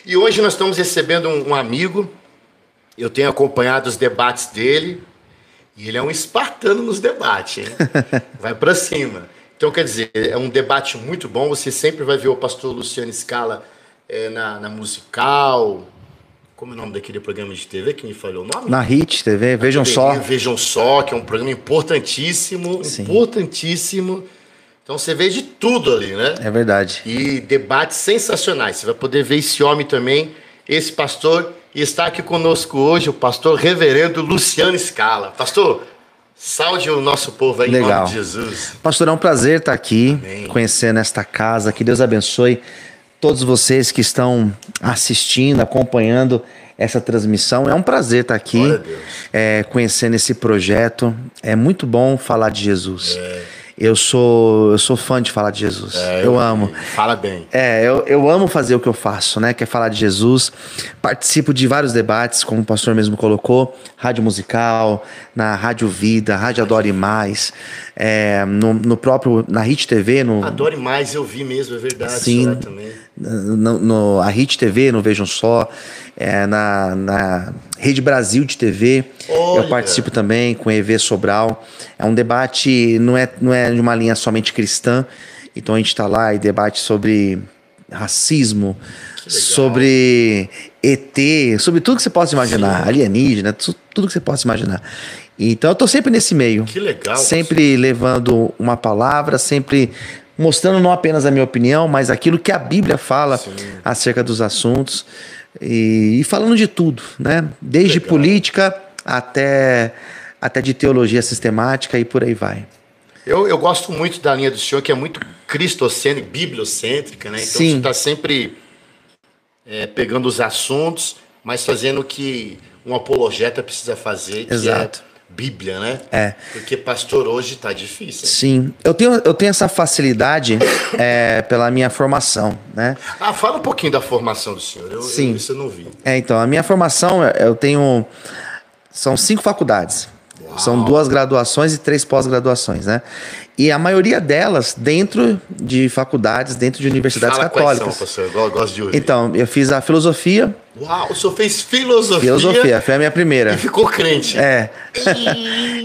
E hoje nós estamos recebendo um amigo. Eu tenho acompanhado os debates dele. E ele é um espartano nos debates, hein? Vai para cima. Então, quer dizer, é um debate muito bom. Você sempre vai ver o pastor Luciano Scala na Musical. Como é o nome daquele programa de TV que me falhou o nome? Na Hit TV, Vejam Só. Vejam Só, que é um programa importantíssimo. Sim. Importantíssimo. Então você vê de tudo ali, né? É verdade. E debates sensacionais. Você vai poder ver esse homem também, esse pastor. E está aqui conosco hoje o pastor reverendo Luciano Scala. Pastor, saúde o nosso povo aí. Legal. Em nome de Jesus. Pastor, é um prazer estar aqui, Amém. Conhecendo esta casa. Que Deus abençoe todos vocês que estão assistindo, acompanhando essa transmissão. É um prazer estar aqui, conhecendo esse projeto. É muito bom falar de Jesus. Eu sou fã de falar de Jesus. Eu amo. Fala bem. Eu amo fazer o que eu faço, né? Que é falar de Jesus. Participo de vários debates, como o pastor mesmo colocou. Rádio Musical, na Rádio Vida, Rádio Adore Mais. No próprio, na Hit TV. Adore Mais, eu vi mesmo, é verdade. Sim, também. A Hit TV, no Vejam Só. Na Rede Brasil de TV. Olha. Eu participo também com EV Sobral. É um debate, não é de uma linha somente cristã. Então a gente está lá e debate sobre racismo, sobre ET, sobre tudo que você possa imaginar. Sim. Alienígena, tudo que você possa imaginar. Então eu estou sempre nesse meio. Que legal. Sempre levando uma palavra, sempre mostrando não apenas a minha opinião, mas aquilo que a Bíblia fala. Sim. Acerca dos assuntos. E falando de tudo, né? Desde política até de teologia sistemática e por aí vai. Eu gosto muito da linha do senhor, que é muito cristocêntrica, bibliocêntrica, né? Então Sim. Você está sempre pegando os assuntos, mas fazendo o que um apologeta precisa fazer, que Exato. É Bíblia, né? Porque pastor hoje está difícil. Sim, eu tenho essa facilidade pela minha formação, né? Fala um pouquinho da formação do senhor. Sim. Isso eu não vi. Então, a minha formação, são 5 faculdades. Uau. São 2 graduações e 3 pós-graduações, né? E a maioria delas dentro de faculdades, dentro de universidades católicas. Quais são, professor? Eu gosto de ouvir. Então, eu fiz a filosofia. Uau, o senhor fez filosofia? Filosofia, foi a minha primeira. E ficou crente.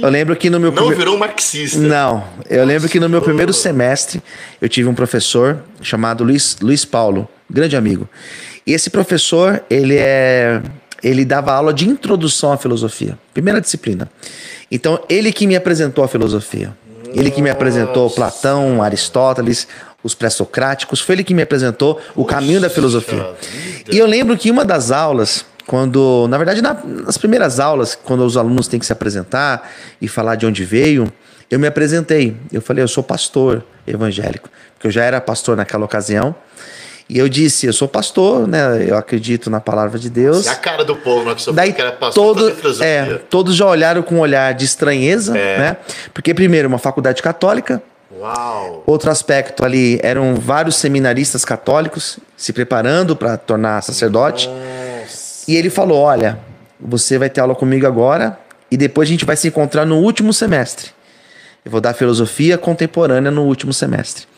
Eu lembro que no meu Não virou marxista. Não, eu lembro que no meu primeiro semestre eu tive um professor chamado Luiz Paulo, grande amigo. E esse professor, ele dava aula de introdução à filosofia, primeira disciplina. Então, ele que me apresentou a filosofia. Ele que me apresentou Platão, Aristóteles, os pré-socráticos. Foi ele que me apresentou o caminho da filosofia. E eu lembro que uma das aulas, na verdade, nas primeiras aulas, quando os alunos têm que se apresentar e falar de onde veio, eu me apresentei. Eu falei, eu sou pastor evangélico, porque eu já era pastor naquela ocasião. E eu disse, eu sou pastor, né? Eu acredito na palavra de Deus. É a cara do povo, né? Que você daí que era pastor de filosofia. Todos já olharam com um olhar de estranheza, né? Porque primeiro, uma faculdade católica. Uau. Outro aspecto ali, eram vários seminaristas católicos se preparando para tornar sacerdote. Nossa. E ele falou, olha, você vai ter aula comigo agora e depois a gente vai se encontrar no último semestre. Eu vou dar filosofia contemporânea no último semestre.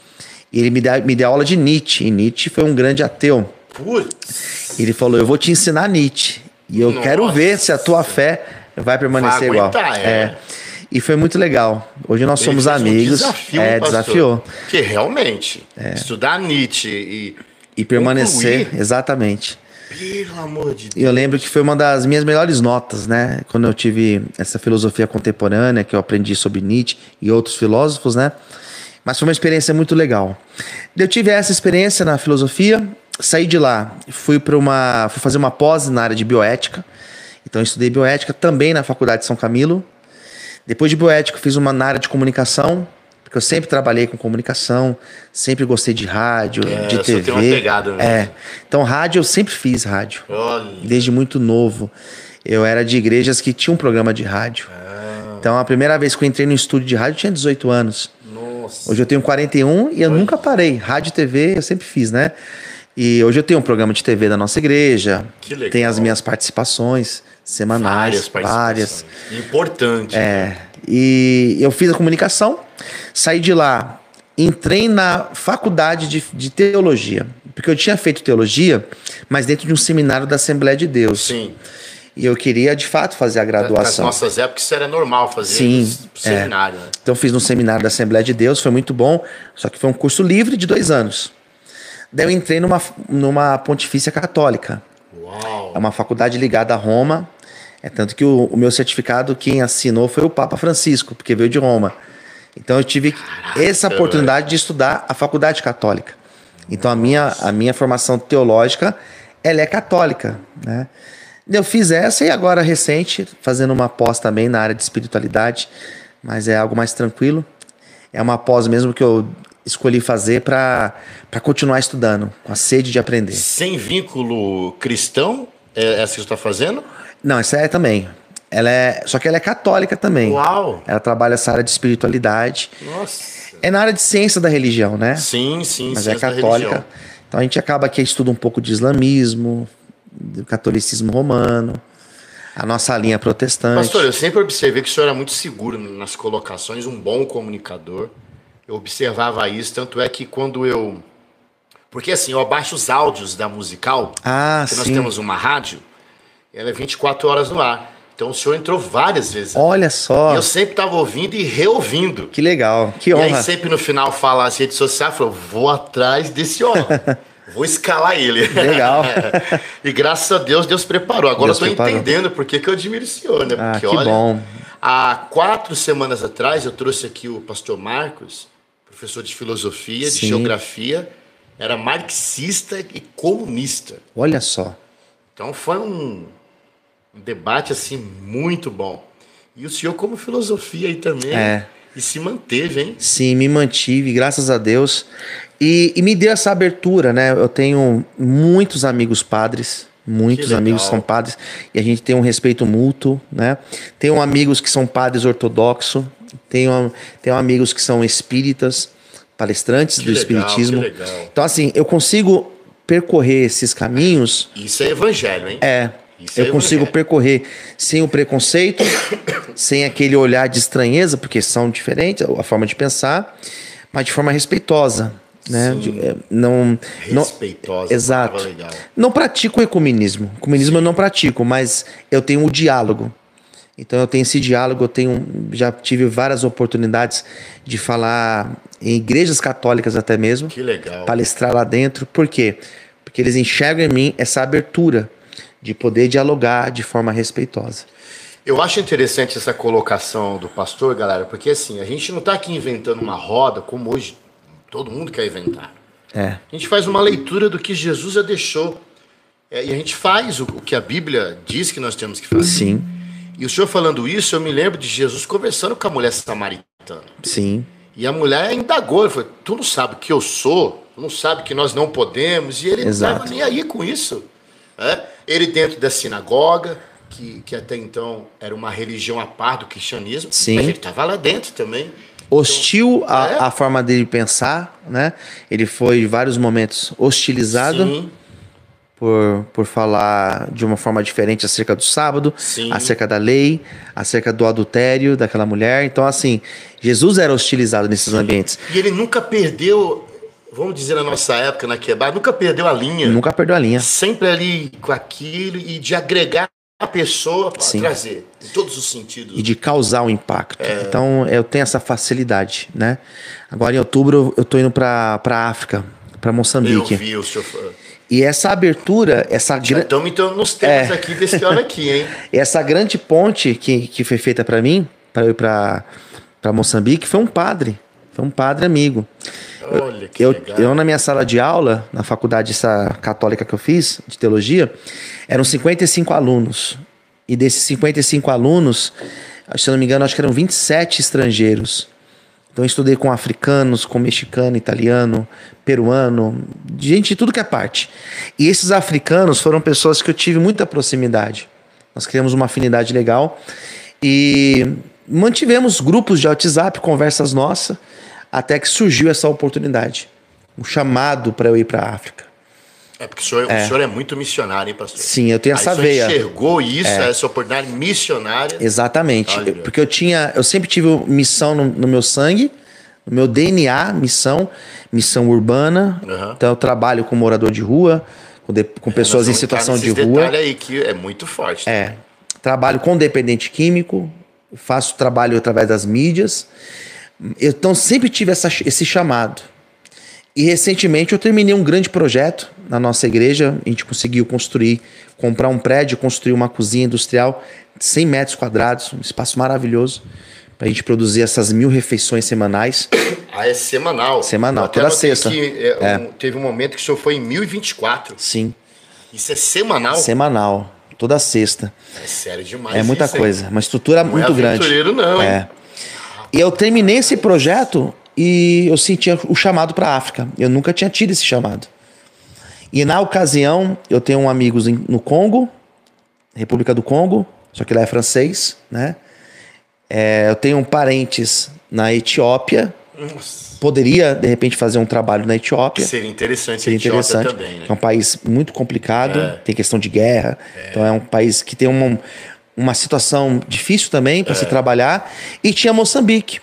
E ele me deu aula de Nietzsche. E Nietzsche foi um grande ateu. Putz. Ele falou, eu vou te ensinar Nietzsche. E eu quero ver se a tua fé vai permanecer igual. E foi muito legal. Hoje nós somos amigos. Desafiou. Porque realmente, estudar Nietzsche e permanecer, exatamente. Pelo amor de Deus. E eu lembro que foi uma das minhas melhores notas, né? Quando eu tive essa filosofia contemporânea, que eu aprendi sobre Nietzsche e outros filósofos, né? Mas foi uma experiência muito legal. Eu tive essa experiência na filosofia, saí de lá, fui fazer uma pós na área de bioética. Então eu estudei bioética também na Faculdade de São Camilo. Depois de bioética, fiz uma na área de comunicação, porque eu sempre trabalhei com comunicação, sempre gostei de rádio, de TV. Tem uma pegada, né? Então rádio, eu sempre fiz rádio. Olha. Desde muito novo. Eu era de igrejas que tinham um programa de rádio. Então a primeira vez que eu entrei no estúdio de rádio eu tinha 18 anos. Nossa. Hoje eu tenho 41 e eu nunca parei. Rádio e TV eu sempre fiz, né? E hoje eu tenho um programa de TV da nossa igreja. Que legal. Tem as minhas participações semanais. Várias. Importante. E eu fiz a comunicação, saí de lá, entrei na faculdade de teologia. Porque eu tinha feito teologia, mas dentro de um seminário da Assembleia de Deus. Sim. E eu queria, de fato, fazer a graduação. Nas nossas épocas isso era normal fazer. Sim, seminário. Né? Então eu fiz no seminário da Assembleia de Deus, foi muito bom, só que foi um curso livre de 2 anos. Daí eu entrei numa Pontifícia Católica. Uau. É uma faculdade ligada a Roma. É tanto que o meu certificado, quem assinou foi o Papa Francisco, porque veio de Roma. Então eu tive essa oportunidade de estudar a faculdade católica. Então a minha formação teológica, ela é católica, né? Eu fiz essa e agora recente, fazendo uma pós também na área de espiritualidade, mas é algo mais tranquilo. É uma pós mesmo que eu escolhi fazer para continuar estudando, com a sede de aprender. Sem vínculo cristão, é essa que você está fazendo? Não, essa é também. Só que ela é católica também. Uau! Ela trabalha essa área de espiritualidade. Nossa! É na área de ciência da religião, né? Sim, mas é católica. Então a gente acaba que estuda um pouco de islamismo, do catolicismo romano, a nossa linha protestante. Pastor, eu sempre observei que o senhor era muito seguro nas colocações, um bom comunicador. Eu observava isso, tanto é que quando eu... Porque assim, eu abaixo os áudios da musical, porque nós temos uma rádio, ela é 24 horas no ar. Então o senhor entrou várias vezes. Olha só. E eu sempre estava ouvindo e reouvindo. Que legal, que honra. E aí sempre no final fala as redes sociais, falou, vou atrás desse homem. Vou escalar ele. Legal. E graças a Deus, Deus preparou. Agora eu estou entendendo por que eu admiro o senhor, né? Porque, que bom. Há 4 semanas atrás, eu trouxe aqui o pastor Marcos, professor de filosofia, de geografia, era marxista e comunista. Olha só. Então foi um debate assim muito bom. E o senhor como filosofia aí também. E se manteve, hein? Sim, me mantive, graças a Deus. E me deu essa abertura, né? Eu tenho muitos amigos padres, muitos amigos são padres, e a gente tem um respeito mútuo, né? Tenho amigos que são padres ortodoxos, tenho amigos que são espíritas, palestrantes do espiritismo. Que legal. Então, assim, eu consigo percorrer esses caminhos. Isso é evangelho, hein? Eu consigo percorrer sem o preconceito, sem aquele olhar de estranheza, porque são diferentes, a forma de pensar, mas de forma respeitosa, né? Respeitosa. Exato. Legal. Não pratico o ecumenismo. Ecumenismo eu não pratico, mas eu tenho o diálogo. Então eu tenho esse diálogo, já tive várias oportunidades de falar em igrejas católicas até mesmo. Que legal. Palestrar lá dentro. Por quê? Porque eles enxergam em mim essa abertura de poder dialogar de forma respeitosa. Eu acho interessante essa colocação do pastor, galera, porque assim, a gente não está aqui inventando uma roda, como hoje todo mundo quer inventar. A gente faz uma leitura do que Jesus já deixou. E a gente faz o que a Bíblia diz que nós temos que fazer. Sim. E o senhor falando isso, eu me lembro de Jesus conversando com a mulher samaritana. Sim. E a mulher indagou, ele falou, tu não sabe que eu sou, tu não sabe que nós não podemos, e ele não estava nem aí com isso. Ele dentro da sinagoga, que até então era uma religião à par do cristianismo, mas ele estava lá dentro também. Hostil à forma dele pensar, né? Ele foi em vários momentos hostilizado por falar de uma forma diferente acerca do sábado, acerca da lei, acerca do adultério daquela mulher. Então, assim, Jesus era hostilizado nesses ambientes. E ele nunca perdeu, vamos dizer na nossa época, na quebrada, nunca perdeu a linha. Nunca perdeu a linha. Sempre ali com aquilo e de agregar a pessoa para trazer, em todos os sentidos. E de causar um impacto. Então, eu tenho essa facilidade, né? Agora, em outubro, eu tô indo para África, para Moçambique. Eu vi o senhor... E essa abertura, Já estamos então nos temas aqui desse ano aqui, hein? Essa grande ponte que foi feita para mim, para eu ir para Moçambique, foi um padre amigo. Olha que legal. Eu, na minha sala de aula, na faculdade essa católica que eu fiz, de teologia, eram 55 alunos. E desses 55 alunos, se eu não me engano, acho que eram 27 estrangeiros. Então eu estudei com africanos, com mexicano, italiano, peruano, gente de tudo que é parte. E esses africanos foram pessoas que eu tive muita proximidade. Nós criamos uma afinidade legal e mantivemos grupos de WhatsApp, conversas nossas, até que surgiu essa oportunidade, um chamado para eu ir para a África. Porque o senhor é muito missionário, hein, pastor? Sim, eu tenho essa veia. Você enxergou isso, essa oportunidade missionária. Exatamente. Porque eu sempre tive missão no meu sangue, No meu DNA, missão urbana. Então eu trabalho com morador de rua, com pessoas em situação de rua. Detalhe aí que é muito forte. Trabalho com dependente químico, faço trabalho através das mídias. Então sempre tive esse chamado. E recentemente eu terminei um grande projeto na nossa igreja. A gente conseguiu comprar um prédio, construir uma cozinha industrial de 100 metros quadrados, um espaço maravilhoso, para a gente produzir essas 1000 refeições semanais. Ah, é semanal? Semanal, toda sexta. Teve um momento que o senhor foi em 1024. Sim. Isso é semanal? Semanal, toda sexta. É sério demais. É muita coisa, uma estrutura muito grande. Não é aventureiro não, hein? E eu terminei esse projeto e eu sentia o chamado para a África. Eu nunca tinha tido esse chamado. E na ocasião, eu tenho amigos no Congo, República do Congo, só que lá é francês, né? Eu tenho parentes na Etiópia. Nossa. Poderia, de repente, fazer um trabalho na Etiópia. Seria interessante a Etiópia também, né? É um país muito complicado, tem questão de guerra. Então é um país que tem uma situação difícil também para se trabalhar. E tinha Moçambique.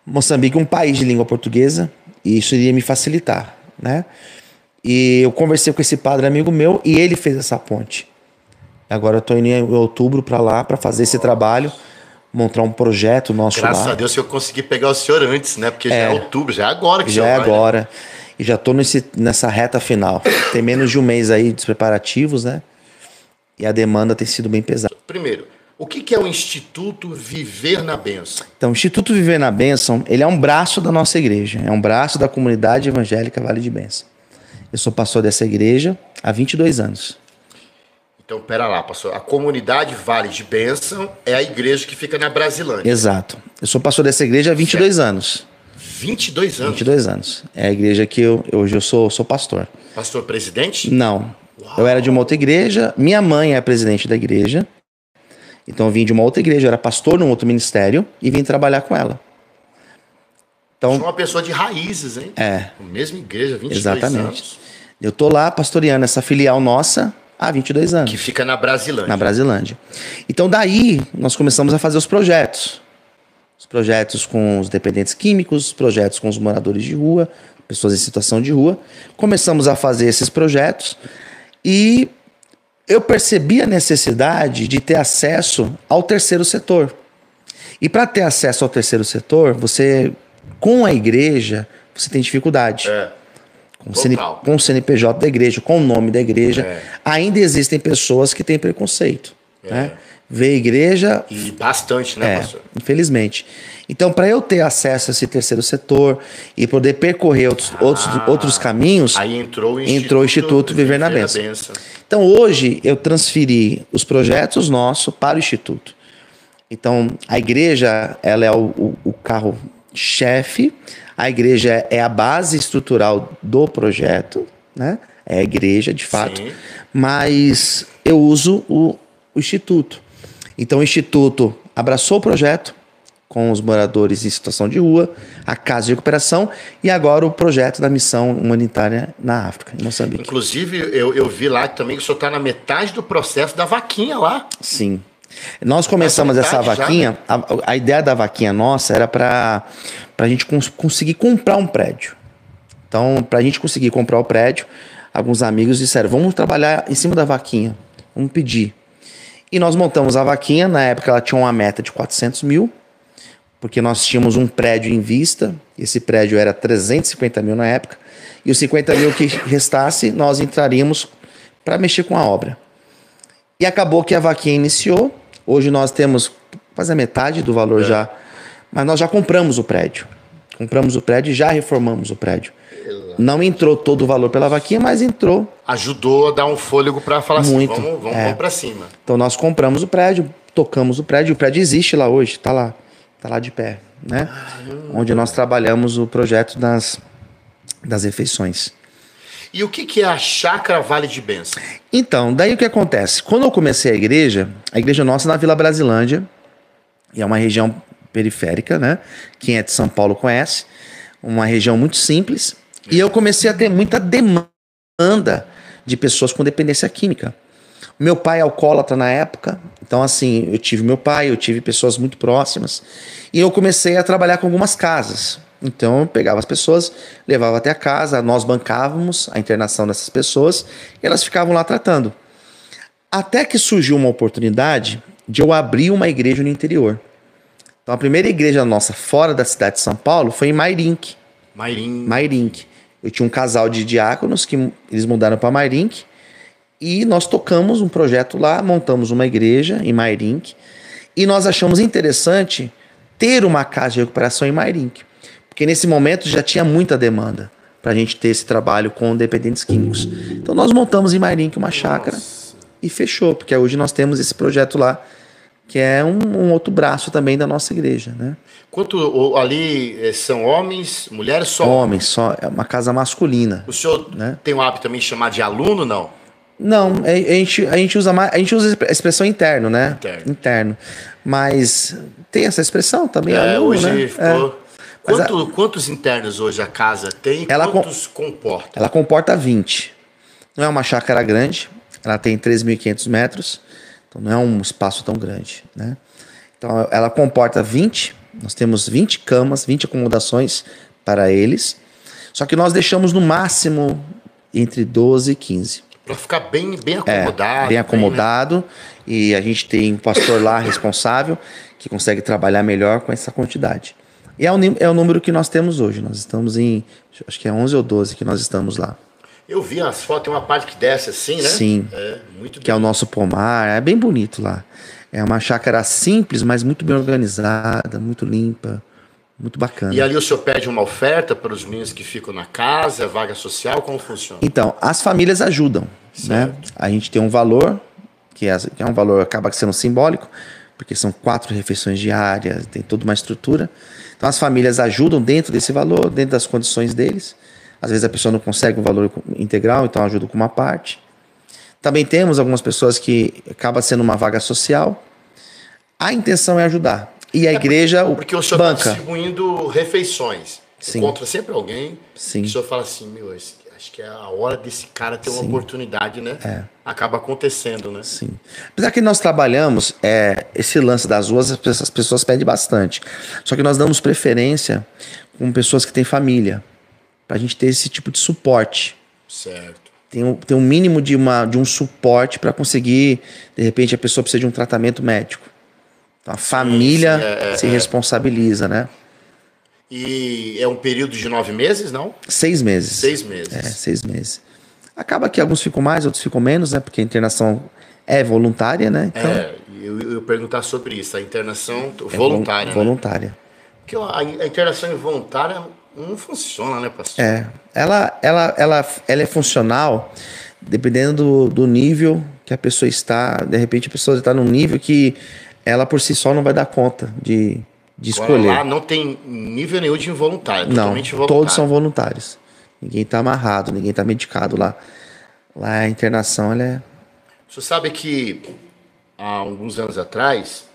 Moçambique é um país de língua portuguesa e isso iria me facilitar, né? E eu conversei com esse padre amigo meu e ele fez essa ponte. Agora eu estou indo em outubro para lá para fazer esse trabalho, montar um projeto nosso lá. Graças a Deus eu consegui pegar o senhor antes, né? Porque já é outubro, já é agora que já já é vai, agora. Né? E já estou nessa reta final. Tem menos de um mês aí dos preparativos, né? E a demanda tem sido bem pesada. Primeiro, o que é o Instituto Viver na Bênção? Então, o Instituto Viver na Bênção, ele é um braço da nossa igreja. É um braço da comunidade evangélica Vale de Bênção. Eu sou pastor dessa igreja há 22 anos. Então, pera lá, pastor. A comunidade Vale de Bênção é a igreja que fica na Brasilândia. Exato. Eu sou pastor dessa igreja há 22 anos. 22 anos? 22 anos. É a igreja que hoje eu sou pastor. Pastor presidente? Não. Uau. Eu era de uma outra igreja. Minha mãe é a presidente da igreja. Então eu vim de uma outra igreja. Eu era pastor num outro ministério e vim trabalhar com ela. Então, sou uma pessoa de raízes, hein? Mesma igreja, 22 anos. Eu tô lá pastoreando essa filial nossa há 22 anos. Que fica na Brasilândia. Na Brasilândia. Então daí nós começamos a fazer os projetos. Os projetos com os dependentes químicos, projetos com os moradores de rua, pessoas em situação de rua. Começamos a fazer esses projetos e eu percebi a necessidade de ter acesso ao terceiro setor. E para ter acesso ao terceiro setor, com a igreja, você tem dificuldade. Com o CNPJ da igreja, com o nome da igreja, ainda existem pessoas que têm preconceito. Né? Vê a igreja... E bastante, né, pastor? Infelizmente. Então, para eu ter acesso a esse terceiro setor e poder percorrer outros caminhos, aí entrou o Instituto Viver na Bênção. Então, hoje, eu transferi os projetos nossos para o Instituto. Então, a igreja ela é o carro-chefe, a igreja é a base estrutural do projeto, né? É a igreja, de fato. Sim. Mas eu uso o Instituto. Então, o Instituto abraçou o projeto com os moradores em situação de rua, a Casa de Recuperação e agora o projeto da missão humanitária na África, em Moçambique. Inclusive, eu vi lá também que o senhor está na metade do processo da vaquinha lá. Sim. Nós começamos essa vaquinha, já, né? A ideia da vaquinha nossa era para a gente conseguir comprar um prédio. Então, para a gente conseguir comprar o prédio, alguns amigos disseram, vamos trabalhar em cima da vaquinha, vamos pedir. E nós montamos a vaquinha, na época ela tinha uma meta de 400 mil, porque nós tínhamos um prédio em vista, esse prédio era 350 mil na época, e os 50 mil que restasse, nós entraríamos para mexer com a obra. E acabou que a vaquinha iniciou, hoje nós temos quase a metade do valor já, mas nós já compramos o prédio. Compramos o prédio e já reformamos o prédio. Não entrou todo o valor pela vaquinha, mas entrou. Ajudou a dar um fôlego para falar muito, assim, vamos para cima. Então nós compramos o prédio, tocamos o prédio existe lá hoje, tá lá de pé, né? Onde nós trabalhamos o projeto das refeições. E o que é a Chácara Vale de Bênção? Então, daí o que acontece? Quando eu comecei a igreja nossa é na Vila Brasilândia, e é uma região periférica, né? Quem é de São Paulo conhece, uma região muito simples, e eu comecei a ter muita demanda de pessoas com dependência química. Meu pai é alcoólatra na época, então assim, eu tive meu pai, eu tive pessoas muito próximas, e eu comecei a trabalhar com algumas casas. Então eu pegava as pessoas, levava até a casa, nós bancávamos a internação dessas pessoas e elas ficavam lá tratando. Até que surgiu uma oportunidade de eu abrir uma igreja no interior. Então a primeira igreja nossa fora da cidade de São Paulo foi em Mairink. Mairink. Eu tinha um casal de diáconos que eles mudaram para Mairink e nós tocamos um projeto lá, montamos uma igreja em Mairink e nós achamos interessante ter uma casa de recuperação em Mairink, porque nesse momento já tinha muita demanda para a gente ter esse trabalho com dependentes químicos. Então nós montamos em Mairink uma chácara e fechou, porque hoje nós temos esse projeto lá, que é um outro braço também da nossa igreja, né? Quanto ali são homens, mulheres, só homens? Só é uma casa masculina. O senhor, né, tem o hábito também de chamar de aluno, não? Não, a gente usa a expressão interno, né? Interno. Mas tem essa expressão também. Aluno, hoje né? Ficou. Quantos internos hoje a casa tem? Quantos comporta? Ela comporta 20. Não é uma chácara grande, ela tem 3.500 metros, então não é um espaço tão grande, né? Então ela comporta 20, nós temos 20 camas, 20 acomodações para eles, só que nós deixamos no máximo entre 12 e 15. Para ficar bem acomodado. Bem acomodado, né? E a gente tem um pastor lá responsável que consegue trabalhar melhor com essa quantidade. E é o número que nós temos hoje. Nós estamos em, acho que é 11 ou 12 que nós estamos lá. Eu vi as fotos, tem uma parte que desce assim, né? Sim, muito que é o nosso pomar, é bem bonito lá. É uma chácara simples, mas muito bem organizada, muito limpa, muito bacana. E ali o senhor pede uma oferta para os meninos que ficam na casa, vaga social, como funciona? Então, as famílias ajudam, né? A gente tem um valor, que é um valor, acaba sendo simbólico, porque são 4 refeições diárias, tem toda uma estrutura. Então as famílias ajudam dentro desse valor, dentro das condições deles. Às vezes a pessoa não consegue um valor integral, então ajuda com uma parte. Também temos algumas pessoas que acaba sendo uma vaga social. A intenção é ajudar. E a igreja porque o senhor está distribuindo refeições. Sim. Encontra sempre alguém Sim. que o senhor fala assim, acho que é a hora desse cara ter uma oportunidade, né? Acaba acontecendo, né? Sim. Apesar que nós trabalhamos, esse lance das ruas, as pessoas pedem bastante. Só que nós damos preferência com pessoas que têm família, pra gente ter esse tipo de suporte. Certo. Tem um mínimo de um suporte para conseguir, de repente a pessoa precisa de um tratamento médico. Então a família se responsabiliza, né? E é um período de 9 meses, não? 6 meses. 6 meses. 6 meses. Acaba que alguns ficam mais, outros ficam menos, né? Porque a internação é voluntária, né? Então, eu ia perguntar sobre isso, a internação voluntária. Voluntária. Né? Porque a internação involuntária não funciona, né, pastor? Ela é funcional dependendo do nível que a pessoa está. De repente a pessoa está num nível que ela por si só não vai dar conta de escolher. Lá não tem nível nenhum de involuntário, totalmente não, voluntário. Todos são voluntários. Ninguém está amarrado, ninguém está medicado lá. Lá a internação, ela é... Você sabe que há alguns anos atrás,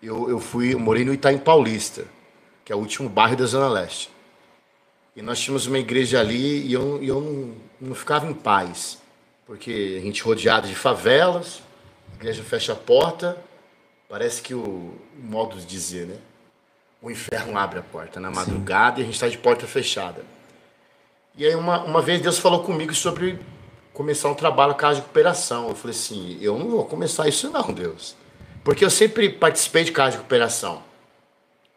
eu morei no Itaim Paulista, que é o último bairro da Zona Leste. E nós tínhamos uma igreja ali e eu não ficava em paz. Porque a gente rodeado de favelas, a igreja fecha a porta, parece que o modo de dizer, né? O inferno abre a porta na madrugada e a gente está de porta fechada. E aí uma vez Deus falou comigo sobre começar um trabalho casa de recuperação. Eu falei assim, eu não vou começar isso não, Deus. Porque eu sempre participei de casa de recuperação.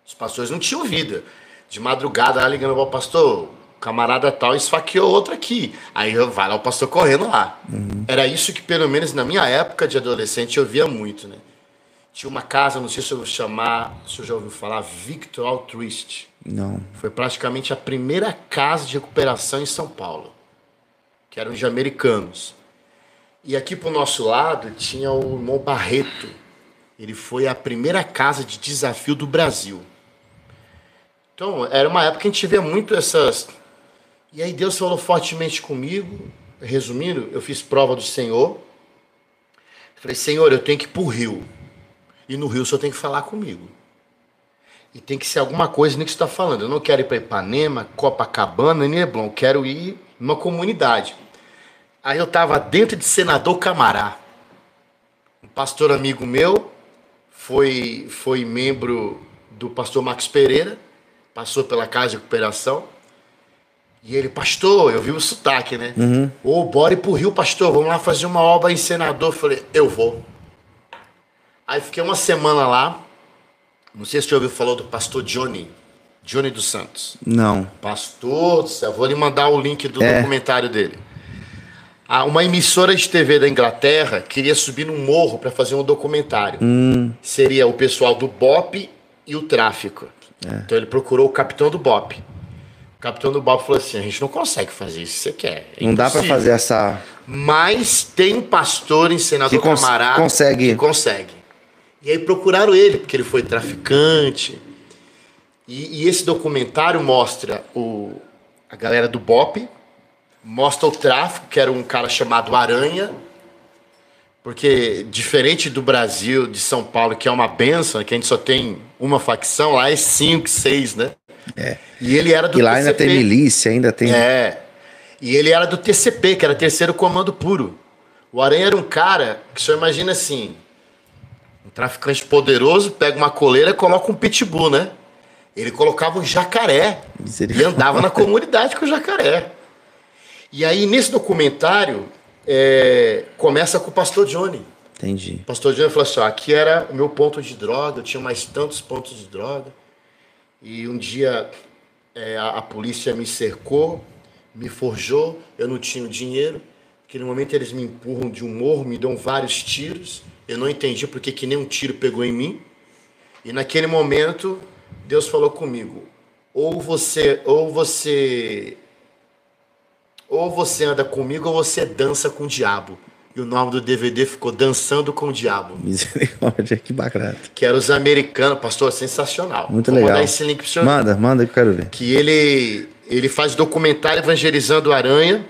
Os pastores não tinham vida. De madrugada, lá ligando para o pastor, camarada tal esfaqueou outro aqui. Aí vai lá o pastor correndo lá. Era isso que pelo menos na minha época de adolescente eu via muito, né? Tinha uma casa, não sei se eu vou chamar, se eu já ouviu falar, Victor Altruist. Não. Foi praticamente a primeira casa de recuperação em São Paulo, que eram de americanos. E aqui pro nosso lado tinha o irmão Barreto. Ele foi a primeira casa de desafio do Brasil. Então, era uma época que a gente via muito essas... E aí Deus falou fortemente comigo. Resumindo, eu fiz prova do Senhor. Falei, Senhor, eu tenho que ir pro Rio. E no Rio o Senhor tem que falar comigo. E tem que ser alguma coisa nem que você está falando. Eu não quero ir para Ipanema, Copacabana, nem Leblon. Eu quero ir numa comunidade. Aí eu estava dentro de Senador Camará. Um pastor amigo meu foi membro do pastor Marcos Pereira. passou pela casa de recuperação. E ele, pastor, eu vi o sotaque, né? Ô, bora ir pro Rio, pastor, vamos lá fazer uma obra em Senador. Eu falei, eu vou. Aí fiquei uma semana lá. Não sei se você ouviu falar do pastor Johnny dos Santos. Não. Pastor, eu vou lhe mandar o link do documentário dele. Uma emissora de TV da Inglaterra queria subir num morro para fazer um documentário. Seria o pessoal do BOPE e o tráfico. Então ele procurou o capitão do BOPE. O capitão do BOPE falou assim, a gente não consegue fazer isso que você quer. Não dá para fazer essa... Mas tem um pastor em Senador Camará que consegue. E aí procuraram ele, porque ele foi traficante. E esse documentário mostra a galera do BOPE, mostra o tráfico, que era um cara chamado Aranha, porque diferente do Brasil, de São Paulo, que é uma benção, que a gente só tem uma facção, lá é 5, 6, né? E ele era do TCP. E lá ainda tem milícia, ainda tem... E ele era do TCP, que era Terceiro Comando Puro. O Aranha era um cara que, o senhor imagina assim, um traficante poderoso, pega uma coleira e coloca um pitbull, né? Ele colocava um jacaré e andava na comunidade com o jacaré. E aí, nesse documentário, começa com o pastor Johnny. Entendi. O pastor Johnny falou assim, aqui era o meu ponto de droga, eu tinha mais tantos pontos de droga. E um dia a polícia me cercou, me forjou, eu não tinha o dinheiro. Naquele momento eles me empurram de um morro, me dão vários tiros. Eu não entendi porque que nenhum tiro pegou em mim. E naquele momento, Deus falou comigo, ou você anda comigo ou você dança com o diabo. E o nome do DVD ficou Dançando com o Diabo. Misericórdia, que bacana. Que era os americanos, pastor, sensacional. Muito legal. Vou mandar esse link pro senhor. Manda que eu quero ver. Que ele faz documentário evangelizando o Aranha.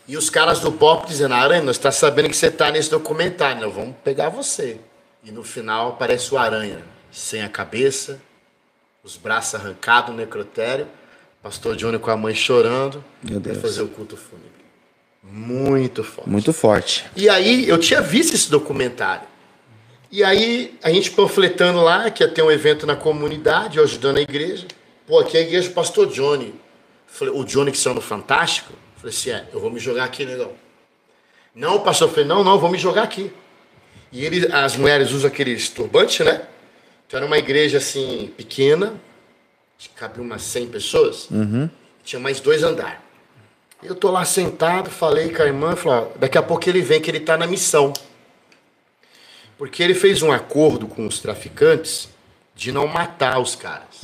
E os caras do pop dizendo, Aranha, nós tá sabendo que você tá nesse documentário, nós vamos pegar você. E no final aparece o Aranha, sem a cabeça, os braços arrancados no necrotério, pastor Johnny com a mãe chorando, para fazer o culto fúnebre. Muito forte. Muito forte. E aí, eu tinha visto esse documentário. E aí, a gente panfletando lá, que ia ter um evento na comunidade, eu ajudando a igreja. Pô, aqui é a igreja do pastor Johnny. Falei, o Johnny que saiu no Fantástico? Falei assim, eu vou me jogar aqui, negão. Não, o pastor falou, não, vou me jogar aqui. E as mulheres usam aqueles turbantes, né? Então era uma igreja, assim, pequena, que cabia umas 100 pessoas. Tinha mais 2 andares. Eu tô lá sentado, falei com a irmã, falei, daqui a pouco ele vem, que ele tá na missão. Porque ele fez um acordo com os traficantes de não matar os caras.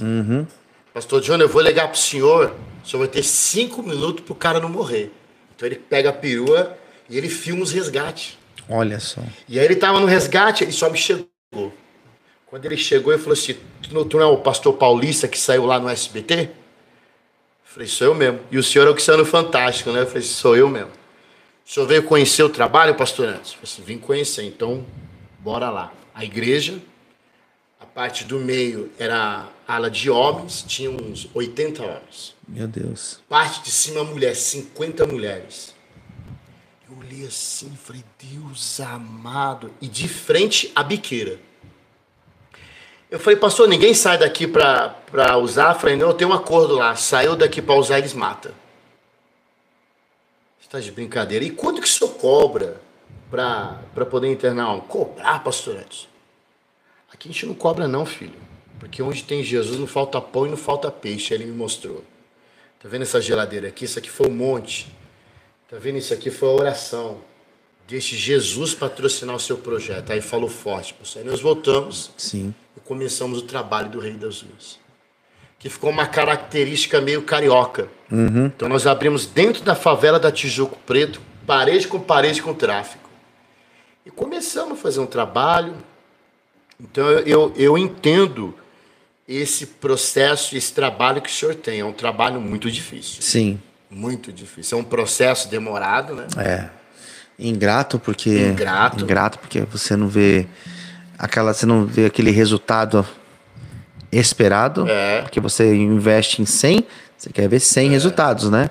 Pastor Johnny, eu vou ligar pro senhor vai ter 5 minutos pro cara não morrer. Então ele pega a perua e ele filma os resgates. Olha só. E aí ele tava no resgate, ele só me chegou. Quando ele chegou, ele falou assim, tu não é o pastor paulista que saiu lá no SBT? Eu falei, sou eu mesmo. E o senhor é o que saiu no Fantástico, né? Eu falei, sou eu mesmo. O senhor veio conhecer o trabalho, pastor Anderson? Eu falei assim, vim conhecer, então bora lá. A igreja, a parte do meio era a ala de homens, tinha uns 80 homens. Meu Deus. Parte de cima, mulher, 50 mulheres. Eu olhei assim, falei, Deus amado. E de frente, a biqueira. Eu falei, pastor, ninguém sai daqui para usar? Eu falei, não, eu tenho um acordo lá. Saiu daqui para usar, eles matam. Você está de brincadeira. E quanto que o senhor cobra para poder internar? Cobrar, pastor Edson? Aqui a gente não cobra não, filho. Porque onde tem Jesus não falta pão e não falta peixe. Ele me mostrou. Tá vendo essa geladeira aqui? Isso aqui foi um monte. Tá vendo? Isso aqui foi a oração. Deixe Jesus patrocinar o seu projeto. Aí falou forte, pastor. Aí nós voltamos. Sim. E começamos o trabalho do Rei das Ruas. Que ficou uma característica meio carioca. Então nós abrimos dentro da favela da Tijuco Preto, parede com tráfico. E começamos a fazer um trabalho. Então eu entendo esse processo, esse trabalho que o senhor tem. É um trabalho muito difícil. Sim. Muito difícil. É um processo demorado, né? Ingrato porque você não vê aquele resultado esperado, porque você investe em 100, você quer ver 100 resultados, né?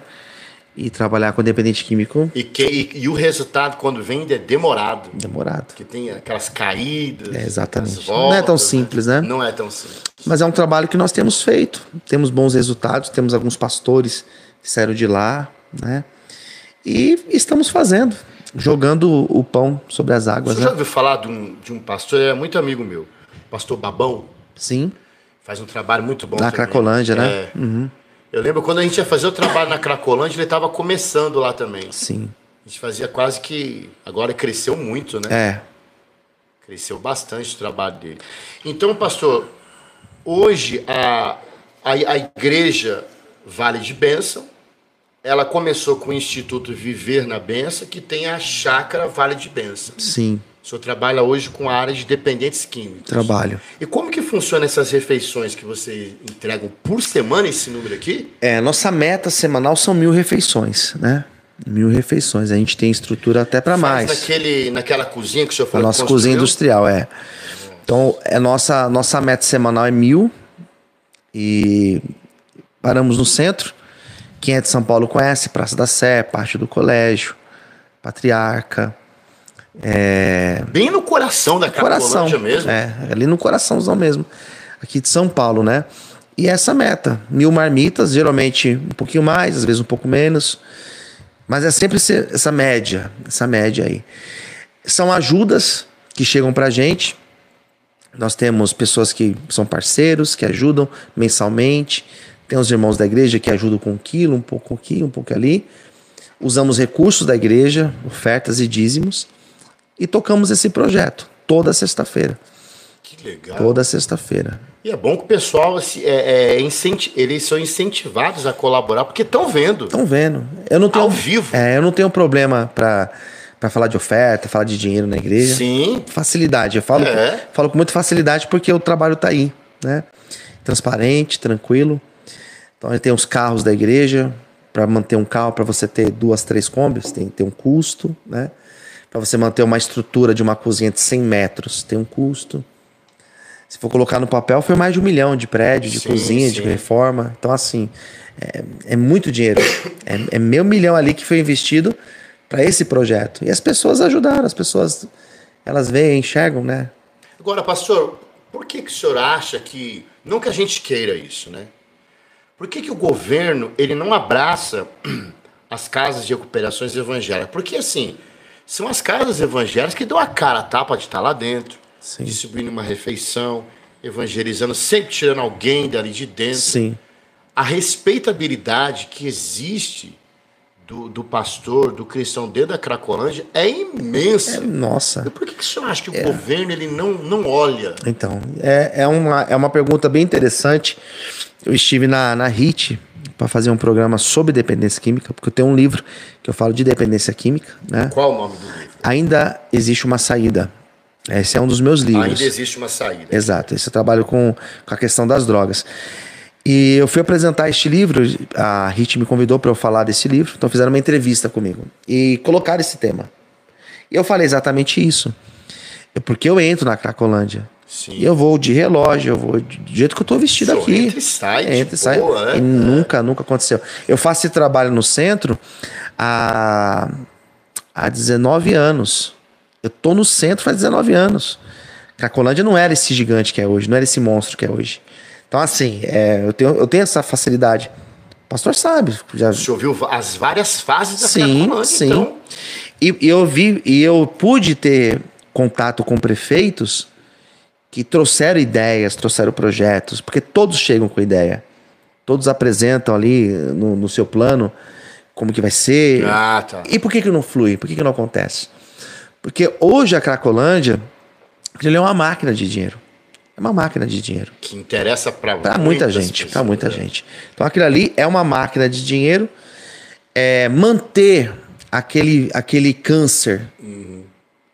E trabalhar com dependente químico... E o resultado, quando vem, é demorado. Demorado. Porque tem aquelas caídas. Exatamente. Voltas, não é tão simples, né? Não é tão simples. Mas é um trabalho que nós temos feito. Temos bons resultados, temos alguns pastores que saíram de lá, né? E estamos fazendo, jogando o pão sobre as águas. Você já ouviu falar de um pastor, é muito amigo meu, pastor Babão? Sim. Faz um trabalho muito bom. Na também. Cracolândia, né? Uhum. Eu lembro quando a gente ia fazer o trabalho na Cracolândia, ele estava começando lá também. Sim. A gente fazia quase que... Agora cresceu muito, né? É. Cresceu bastante o trabalho dele. Então, pastor, hoje a igreja Vale de Bênção, ela começou com o Instituto Viver na Bênção, que tem a chácara Vale de Bênção. Sim. O senhor trabalha hoje com a área de dependentes químicos. Trabalho. E como que funciona essas refeições que vocês entregam por semana, esse número aqui? Nossa meta semanal são 1.000 refeições, né? 1.000 refeições. A gente tem estrutura até para mais. Naquela cozinha que o senhor falou. A nossa cozinha industrial, Então, nossa meta semanal é 1.000. E paramos no centro. Quem é de São Paulo conhece Praça da Sé, parte do colégio, Patriarca. Bem no coração da Cracolândia mesmo. Ali no coraçãozão mesmo. Aqui de São Paulo, né? E essa meta, 1.000 marmitas, geralmente um pouquinho mais, às vezes um pouco menos. Mas é sempre essa média aí. São ajudas que chegam pra gente. Nós temos pessoas que são parceiros, que ajudam mensalmente. Tem os irmãos da igreja que ajudam com 1 quilo, um pouco aqui, um pouco ali. Usamos recursos da igreja, ofertas e dízimos. E tocamos esse projeto toda sexta-feira. Que legal. Toda sexta-feira. E é bom que o pessoal, eles são incentivados a colaborar, porque estão vendo. Estão vendo. Eu não tenho, ao vivo. Eu não tenho problema para falar de oferta, falar de dinheiro na igreja. Sim. Facilidade. Eu falo com muita facilidade porque o trabalho está aí, né? Transparente, tranquilo. Então, tem os carros da igreja. Para manter um carro, para você ter 2, 3 Kombis, tem que ter um custo, né? Para você manter uma estrutura de uma cozinha de 100 metros, tem um custo. Se for colocar no papel, foi mais de 1 milhão de prédio, de cozinha, de reforma. Então, assim, é muito dinheiro. É meio milhão ali que foi investido para esse projeto. E as pessoas ajudaram, elas veem, enxergam, né? Agora, pastor, por que o senhor acha que... Não que a gente queira isso, né? Por que o governo ele não abraça as casas de recuperações evangélicas? Porque, assim, são as casas evangélicas que dão a cara a tapa de estar lá dentro, Sim. distribuindo uma refeição, evangelizando, sempre tirando alguém dali de dentro. Sim. A respeitabilidade que existe do pastor, do cristão dentro da Cracolândia é imensa. Nossa. E por que o senhor acha que o governo ele não olha? Então, é uma pergunta bem interessante. Eu estive na HIT para fazer um programa sobre dependência química, porque eu tenho um livro que eu falo de dependência química, né? Qual o nome do livro? Ainda existe uma saída. Esse é um dos meus livros. Ainda existe uma saída. Exato. Esse eu trabalho com a questão das drogas. E eu fui apresentar este livro, a HIT me convidou para eu falar desse livro, então fizeram uma entrevista comigo e colocaram esse tema. E eu falei exatamente isso. Porque eu entro na Cracolândia. Sim. E eu vou de relógio, eu vou do jeito que eu tô vestido aqui. Entra e sai. Entra e sai. E nunca aconteceu. Eu faço esse trabalho no centro há 19 anos. Eu tô no centro faz 19 anos. Cracolândia não era esse gigante que é hoje, não era esse monstro que é hoje. Então, assim, eu tenho essa facilidade. O pastor sabe. Você ouviu as várias fases da Cracolândia, sim. Então. E eu pude ter contato com prefeitos que trouxeram ideias, trouxeram projetos, porque todos chegam com ideia. Todos apresentam ali no seu plano como que vai ser. Ah, tá. E por que não flui? Por que não acontece? Porque hoje a Cracolândia ele é uma máquina de dinheiro. É uma máquina de dinheiro. Que interessa para muita gente. Para muita gente. Então aquilo ali é uma máquina de dinheiro. Manter aquele câncer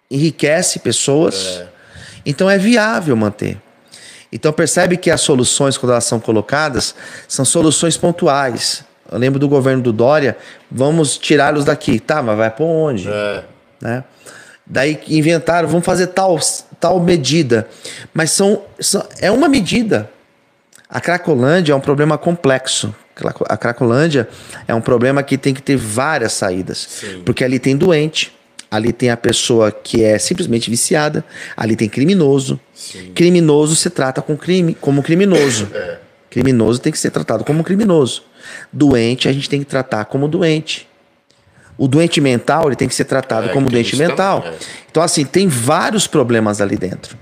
enriquece pessoas. Então é viável manter. Então percebe que as soluções, quando elas são colocadas, são soluções pontuais. Eu lembro do governo do Dória, vamos tirá-los daqui. Tá, mas vai para onde? Né? Daí inventaram, vamos fazer tal medida. Mas é uma medida. A Cracolândia é um problema complexo. A Cracolândia é um problema que tem que ter várias saídas. Sim. Porque ali tem doente, ali tem a pessoa que é simplesmente viciada, ali tem criminoso. Sim. Criminoso se trata como criminoso. Criminoso tem que ser tratado como criminoso. Doente a gente tem que tratar como doente. O doente mental ele tem que ser tratado como doente mental. Então assim, tem vários problemas ali dentro.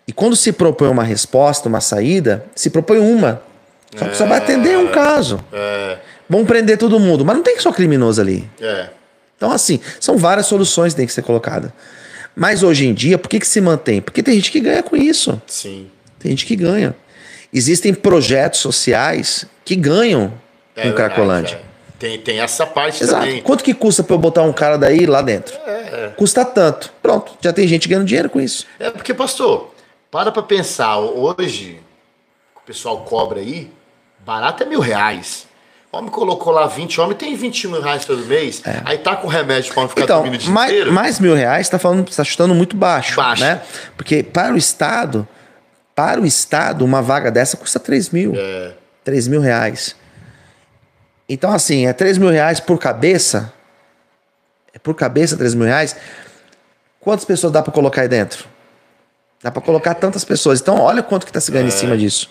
E quando se propõe uma resposta, uma saída, se propõe uma. Só vai atender um caso. Vamos prender todo mundo. Mas não tem só criminoso ali. Então, assim, são várias soluções que tem que ser colocadas. Mas hoje em dia, por que se mantém? Porque tem gente que ganha com isso. Sim. Tem gente que ganha. Existem projetos sociais que ganham com Cracolândia. Tem essa parte Exato. também. Quanto que custa para eu botar um cara daí lá dentro? Custa tanto. Pronto, já tem gente ganhando dinheiro com isso. Porque, pastor, para pensar. Hoje, o pessoal cobra aí, barato é R$1.000. O homem colocou lá 20, o homem tem 20 mil reais todo mês, aí tá com remédio para não ficar dormindo o dia inteiro. Mais R$1.000 tá chutando muito baixo. Né? Porque para o Estado, uma vaga dessa custa 3 mil. 3 mil reais. Então, assim, é 3 mil reais por cabeça. É por cabeça 3 mil reais. Quantas pessoas dá para colocar aí dentro? Dá para colocar tantas pessoas. Então, olha quanto que tá se ganhando em cima disso.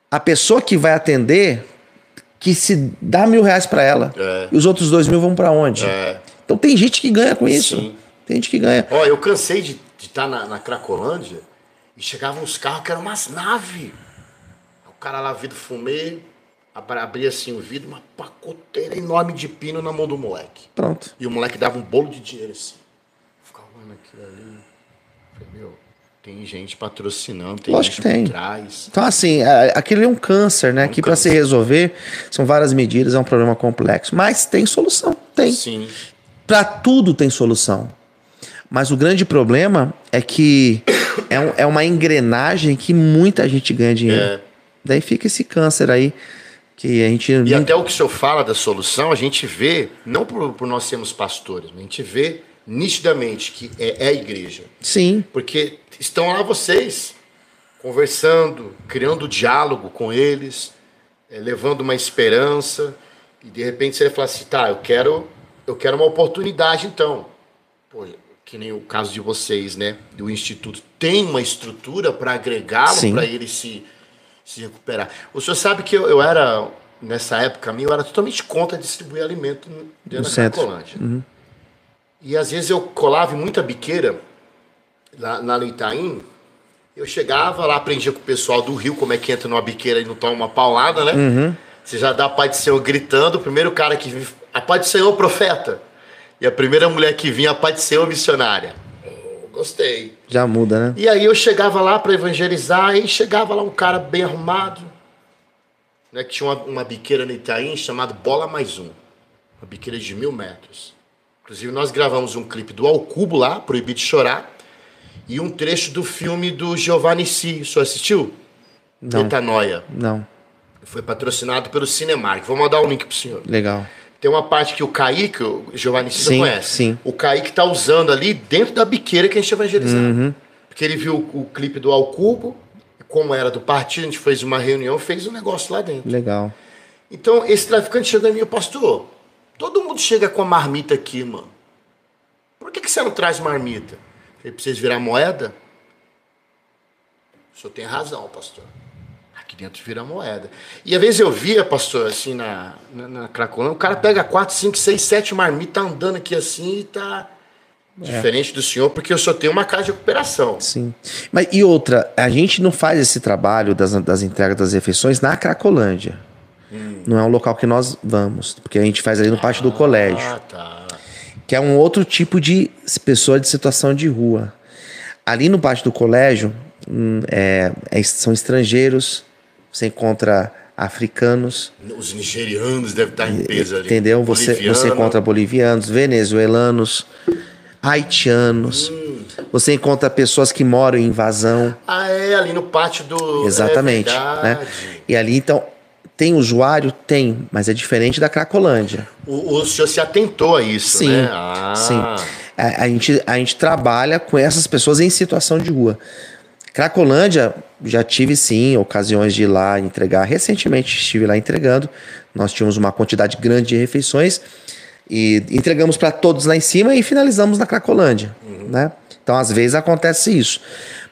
A pessoa que vai atender, que se dá R$1.000 para ela, e os outros 2 mil vão para onde? Então, tem gente que ganha com isso. Sim. Tem gente que ganha. Ó, eu cansei de estar na Cracolândia e chegavam uns carros que eram umas naves. O cara lá, vidro fumê, abria assim o vidro, uma pacoteira enorme de pino na mão do moleque. Pronto. E o moleque dava um bolo de dinheiro assim. Ficava olhando aquilo ali. Falei, meu, tem gente patrocinando, tem Lógico gente que tem. por trás. Então, assim, aquele é um câncer, né? Que para se resolver, são várias medidas, é um problema complexo. Mas tem solução, tem. Sim. Para tudo tem solução. Mas o grande problema é que é uma engrenagem que muita gente ganha dinheiro. Daí fica esse câncer aí. Que a gente e até o que o senhor fala da solução, a gente vê, não por nós sermos pastores, mas a gente vê nitidamente que é a igreja. Sim. Porque estão lá vocês, conversando, criando diálogo com eles, levando uma esperança, e de repente você vai falar assim, tá, eu quero uma oportunidade então. Pô, que nem o caso de vocês, né? Do Instituto tem uma estrutura para agregá-lo, para ele se recuperar. O senhor sabe que eu era, nessa época minha, eu era totalmente contra distribuir alimento dentro da Cracolândia. E às vezes eu colava em muita biqueira, lá no Itaim, eu chegava lá, aprendia com o pessoal do Rio como é que entra numa biqueira e não toma uma paulada, né? Você já dá a paz do Senhor gritando, o primeiro cara que vinha, a paz do Senhor, profeta. E a primeira mulher que vinha, a paz do Senhor, missionária. Gostei. Já muda, né? E aí eu chegava lá para evangelizar, e chegava lá um cara bem arrumado, né, que tinha uma biqueira no Itaim chamada Bola Mais Um. Uma biqueira de 1.000 metros. Inclusive nós gravamos um clipe do Ao Cubo lá, Proibido de Chorar, e um trecho do filme do Giovanni Si. O senhor assistiu? Não. Metanoia. Não. Foi patrocinado pelo Cinemark. Vou mandar o link pro senhor. Legal. Tem uma parte que o Kaique, o Giovanni Cisa conhece. Sim. O Kaique tá usando ali dentro da biqueira que a gente evangelizava. Porque ele viu o clipe do Ao Cubo, e como era do partido, a gente fez uma reunião, fez um negócio lá dentro. Legal. Então, esse traficante chegou em mim, pastor, todo mundo chega com a marmita aqui, mano. Por que você não traz marmita? Ele precisa virar moeda? O senhor tem razão, pastor. Aqui dentro vira moeda. E às vezes eu via, pastor, assim, na Cracolândia, o cara pega 4, 5, 6, 7 marmitas, tá andando aqui assim e tá diferente do senhor, porque o senhor tem uma casa de recuperação. Sim. Mas, e outra, a gente não faz esse trabalho das entregas das refeições na Cracolândia. Não é um local que nós vamos, porque a gente faz ali no pátio do colégio. Tá. Que é um outro tipo de pessoa de situação de rua. Ali no pátio do colégio, são estrangeiros, você encontra africanos. Os nigerianos devem estar em peso ali. Entendeu? Você encontra bolivianos, venezuelanos, haitianos. Você encontra pessoas que moram em invasão. Ali no pátio do... Exatamente. Né? E ali, então, tem usuário? Tem, mas é diferente da Cracolândia. O senhor se atentou a isso, sim, né? Sim. A gente trabalha com essas pessoas em situação de rua. Cracolândia, já tive sim ocasiões de ir lá entregar. Recentemente estive lá entregando. Nós tínhamos uma quantidade grande de refeições e entregamos para todos lá em cima e finalizamos na Cracolândia, né? Então, às vezes acontece isso.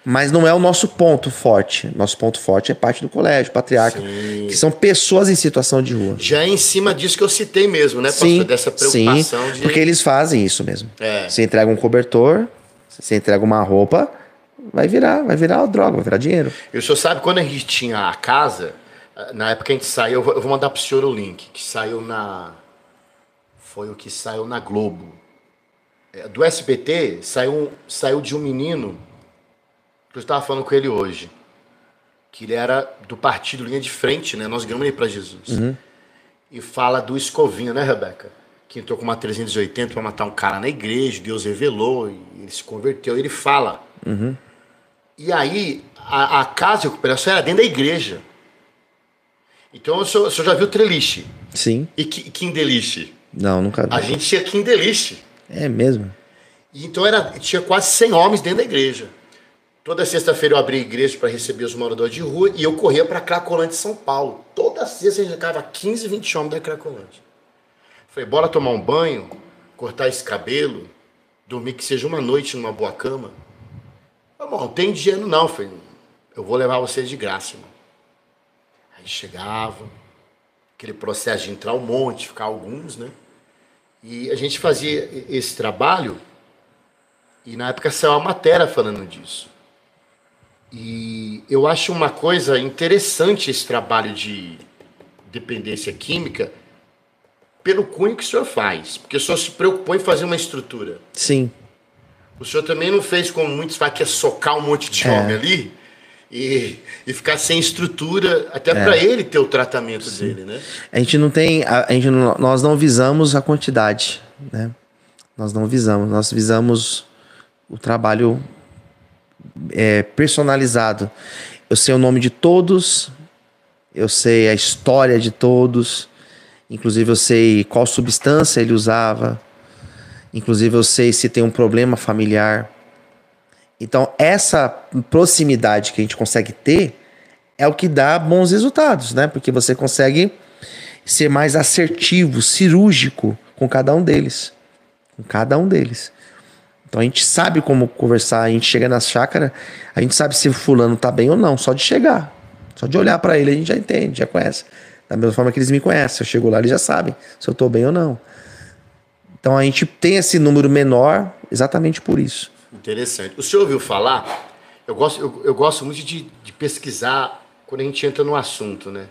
Mas não é o nosso ponto forte. Nosso ponto forte é parte do colégio, patriarca, que são pessoas em situação de rua. Já é em cima disso que eu citei mesmo, né, pastor? Sim, Dessa preocupação sim, de... porque eles fazem isso mesmo. É. Você entrega um cobertor, você entrega uma roupa, vai virar droga, vai virar dinheiro. E o senhor sabe, quando a gente tinha a casa, na época a gente saiu, eu vou mandar pro senhor o link, que saiu na... Foi o que saiu na Globo. Do SBT, saiu de um menino, que eu estava falando com ele hoje, que ele era do partido Linha de Frente, né? Nós ganhamos ele para Jesus. E fala do Escovinho, né, Rebeca? Que entrou com uma 380 para matar um cara na igreja, Deus revelou, e ele se converteu. E ele fala. E aí, a casa de recuperação era dentro da igreja. Então, o senhor já viu Treliche? Sim. E Kindeliche? Não, nunca vi. A gente tinha Kindeliche. É mesmo? E então tinha quase 100 homens dentro da igreja. Toda sexta-feira eu abria a igreja para receber os moradores de rua e eu corria para Cracolândia, São Paulo. Toda sexta a gente ficava 15, 20 homens da Cracolândia. Falei, bora tomar um banho, cortar esse cabelo, dormir que seja uma noite numa boa cama. Irmão, não tem dinheiro não, falei, eu vou levar vocês de graça, irmão. Aí chegava, aquele processo de entrar um monte, ficar alguns, né? E a gente fazia esse trabalho e na época saiu uma matéria falando disso. E eu acho uma coisa interessante esse trabalho de dependência química pelo cunho que o senhor faz. Porque o senhor se preocupou em fazer uma estrutura. Sim. O senhor também não fez como muitos fazem, que é socar um monte de homem ali e ficar sem estrutura, até para ele ter o tratamento dele, né? A gente não tem, nós não visamos a quantidade, né? Nós não visamos, nós visamos o trabalho personalizado. Eu sei o nome de todos, eu sei a história de todos, inclusive eu sei qual substância ele usava, inclusive eu sei se tem um problema familiar. Então, essa proximidade que a gente consegue ter é o que dá bons resultados, né? Porque você consegue ser mais assertivo, cirúrgico com cada um deles. Com cada um deles. Então, a gente sabe como conversar. A gente chega na chácara, a gente sabe se o fulano tá bem ou não, só de chegar. Só de olhar para ele, a gente já entende, já conhece. Da mesma forma que eles me conhecem. Eu chego lá, eles já sabem se eu tô bem ou não. Então, a gente tem esse número menor exatamente por isso. Interessante. O senhor ouviu falar? Eu gosto muito de pesquisar quando a gente entra no assunto, né?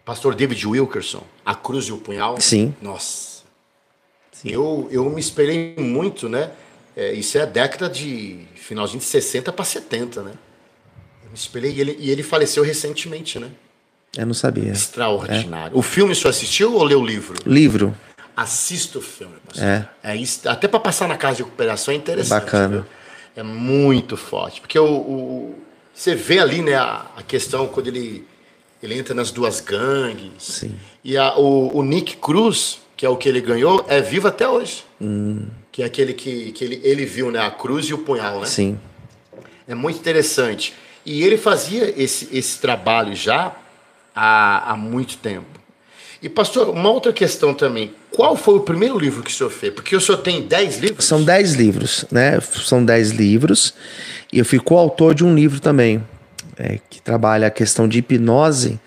Pastor David Wilkerson, A Cruz e o Punhal. Sim. Nossa. Sim. Eu me espelhei muito, né? Isso é a década de finalzinho de 60 para 70, né? Eu me espelhei e ele faleceu recentemente, né? Eu não sabia. Extraordinário. O filme o senhor assistiu ou leu o livro? Livro. Assista o filme, pastor. Isso, até para passar na casa de recuperação é interessante. Bacana. Viu? É muito forte. Porque você vê ali, né, a questão quando ele entra nas duas gangues. Sim. E o Nick Cruz, que é o que ele ganhou, é vivo até hoje. Que é aquele que ele viu, né, a cruz e o punhal, né? Sim. É muito interessante. E ele fazia esse trabalho já há muito tempo. E, pastor, uma outra questão também. Qual foi o primeiro livro que o senhor fez? Porque o senhor tem 10 livros? São 10 livros, né? São 10 livros. E eu fui coautor de um livro também, que trabalha a questão de hipnose.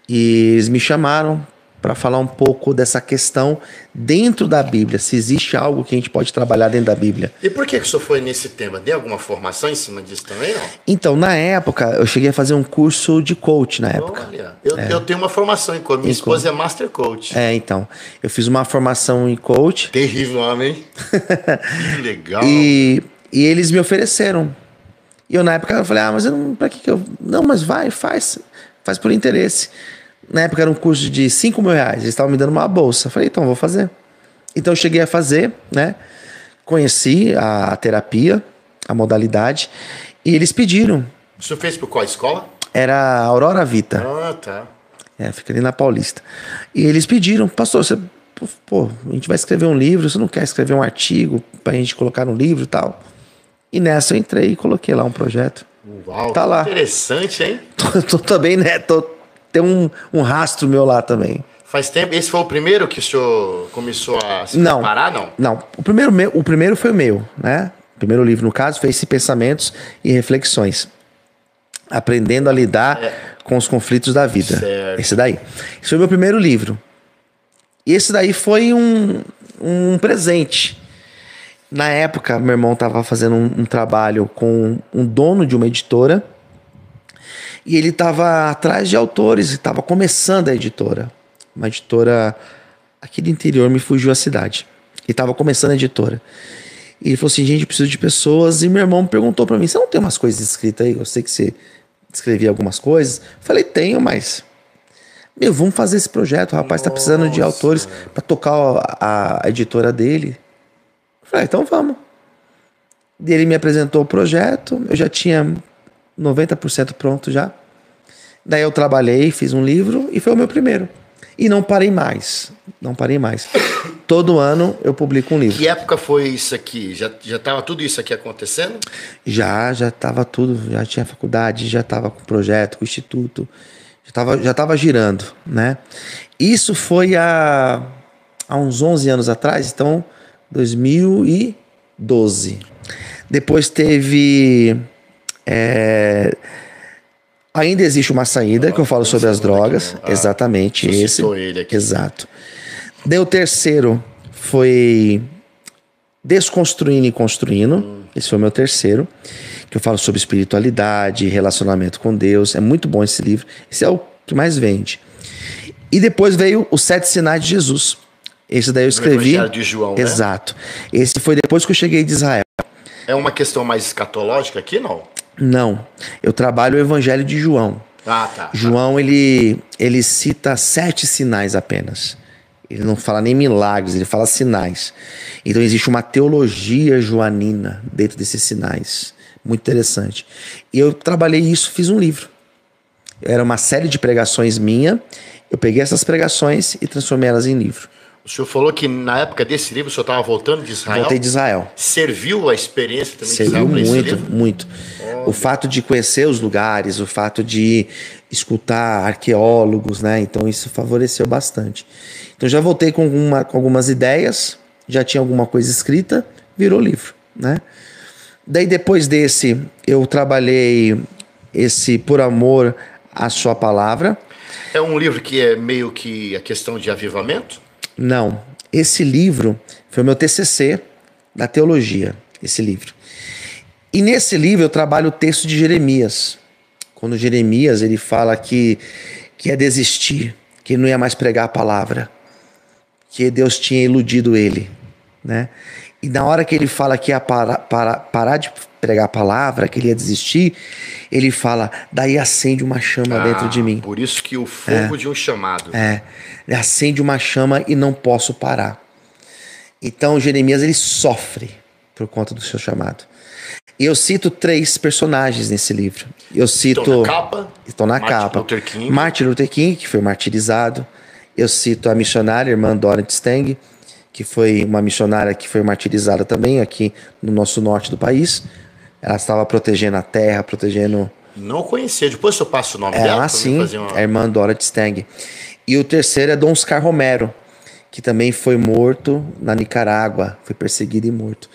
E eles me chamaram para falar um pouco dessa questão dentro da Bíblia. Se existe algo que a gente pode trabalhar dentro da Bíblia. E por que o senhor foi nesse tema? Deu alguma formação em cima disso também, não? Então, na época, eu cheguei a fazer um curso de coach na época. Olha, eu tenho uma formação em coach. Minha esposa é master coach. Então. Eu fiz uma formação em coach. Terrível homem, hein? Que legal. E eles me ofereceram. E eu, na época, eu falei, mas eu não, pra que eu... Não, mas vai, faz por interesse. Na época era um curso de R$5 mil. Eles estavam me dando uma bolsa. Eu falei, então, vou fazer. Então, eu cheguei a fazer, né? Conheci a terapia, a modalidade. E eles pediram. O senhor fez por qual escola? Era a Aurora Vita. Ah, tá. Fica ali na Paulista. E eles pediram, pastor, você, a gente vai escrever um livro, você não quer escrever um artigo pra gente colocar no livro e tal? E nessa eu entrei e coloquei lá um projeto. Uau, Tá lá. interessante, hein? Tô também, né? Tem um rastro meu lá também. Faz tempo. Esse foi o primeiro que o senhor começou a se Não. preparar, não? Não. O primeiro foi o meu, né? O primeiro livro, no caso, foi esse Pensamentos e Reflexões. Aprendendo a lidar com os conflitos da vida. Certo. Esse daí. Esse foi o meu primeiro livro. E esse daí foi um presente. Na época, meu irmão estava fazendo um trabalho com um dono de uma editora. E ele estava atrás de autores, estava começando a editora. Uma editora aqui do interior, me fugiu a cidade. Ele estava começando a editora. E ele falou assim, gente, preciso de pessoas. E meu irmão perguntou para mim, você não tem umas coisas escritas aí? Eu sei que você escrevia algumas coisas. Eu falei, tenho, mas... vamos fazer esse projeto. O rapaz está precisando de autores para tocar a editora dele. Eu falei, então vamos. E ele me apresentou o projeto. Eu já tinha 90% pronto já. Daí eu trabalhei, fiz um livro e foi o meu primeiro. E não parei mais. Não parei mais. Todo ano eu publico um livro. Que época foi isso aqui? Já estava tudo isso aqui acontecendo? Já estava tudo. Já tinha faculdade, já estava com o projeto, com o instituto. Já estava girando, né? Isso foi há uns 11 anos atrás, então 2012. Depois teve... Ainda existe uma saída, que eu falo sobre as drogas. Exatamente, esse. Ele aqui. Exato. Daí o terceiro foi Desconstruindo e Construindo. Esse foi o meu terceiro. Que eu falo sobre espiritualidade, relacionamento com Deus. É muito bom esse livro. Esse é o que mais vende. E depois veio Os Sete Sinais de Jesus. Esse daí eu escrevi. Evangelho de João, exato. Né? Esse foi depois que eu cheguei de Israel. É uma questão mais escatológica aqui, não? Não. Eu trabalho o Evangelho de João. Ah, tá. João, ele cita 7 sinais apenas. Ele não fala nem milagres, ele fala sinais. Então existe uma teologia joanina dentro desses sinais. Muito interessante. E eu trabalhei isso, fiz um livro. Era uma série de pregações minha. Eu peguei essas pregações e transformei elas em livro. O senhor falou que na época desse livro o senhor estava voltando de Israel? Voltei de Israel. Serviu a experiência também de Israel? Serviu muito, muito. O fato de conhecer os lugares, o fato de escutar arqueólogos, né? Então isso favoreceu bastante. Então já voltei com algumas ideias, já tinha alguma coisa escrita, virou livro, né? Daí depois desse, eu trabalhei esse Por Amor à Sua Palavra. É um livro que é meio que a questão de avivamento? Não. Esse livro foi o meu TCC da teologia, esse livro. E nesse livro eu trabalho o texto de Jeremias. Quando Jeremias ele fala que ia desistir, que não ia mais pregar a palavra, que Deus tinha iludido ele, né? E na hora que ele fala que ia parar de pregar a palavra, que ele ia desistir, ele fala, daí acende uma chama dentro de mim. Por isso que o fogo de um chamado. Acende uma chama e não posso parar. Então Jeremias ele sofre por conta do seu chamado. E eu cito 3 personagens nesse livro. Eu cito... Estão na capa. Martin Luther King, que foi martirizado. Eu cito a missionária, irmã Dorothy Stang, que foi uma missionária que foi martirizada também aqui no nosso norte do país. Ela estava protegendo a terra, protegendo... Não conhecia. Depois eu passo o nome dela. Sim, a irmã Dorothy Stang. E o terceiro é Dom Oscar Romero, que também foi morto na Nicarágua. Foi perseguido e morto.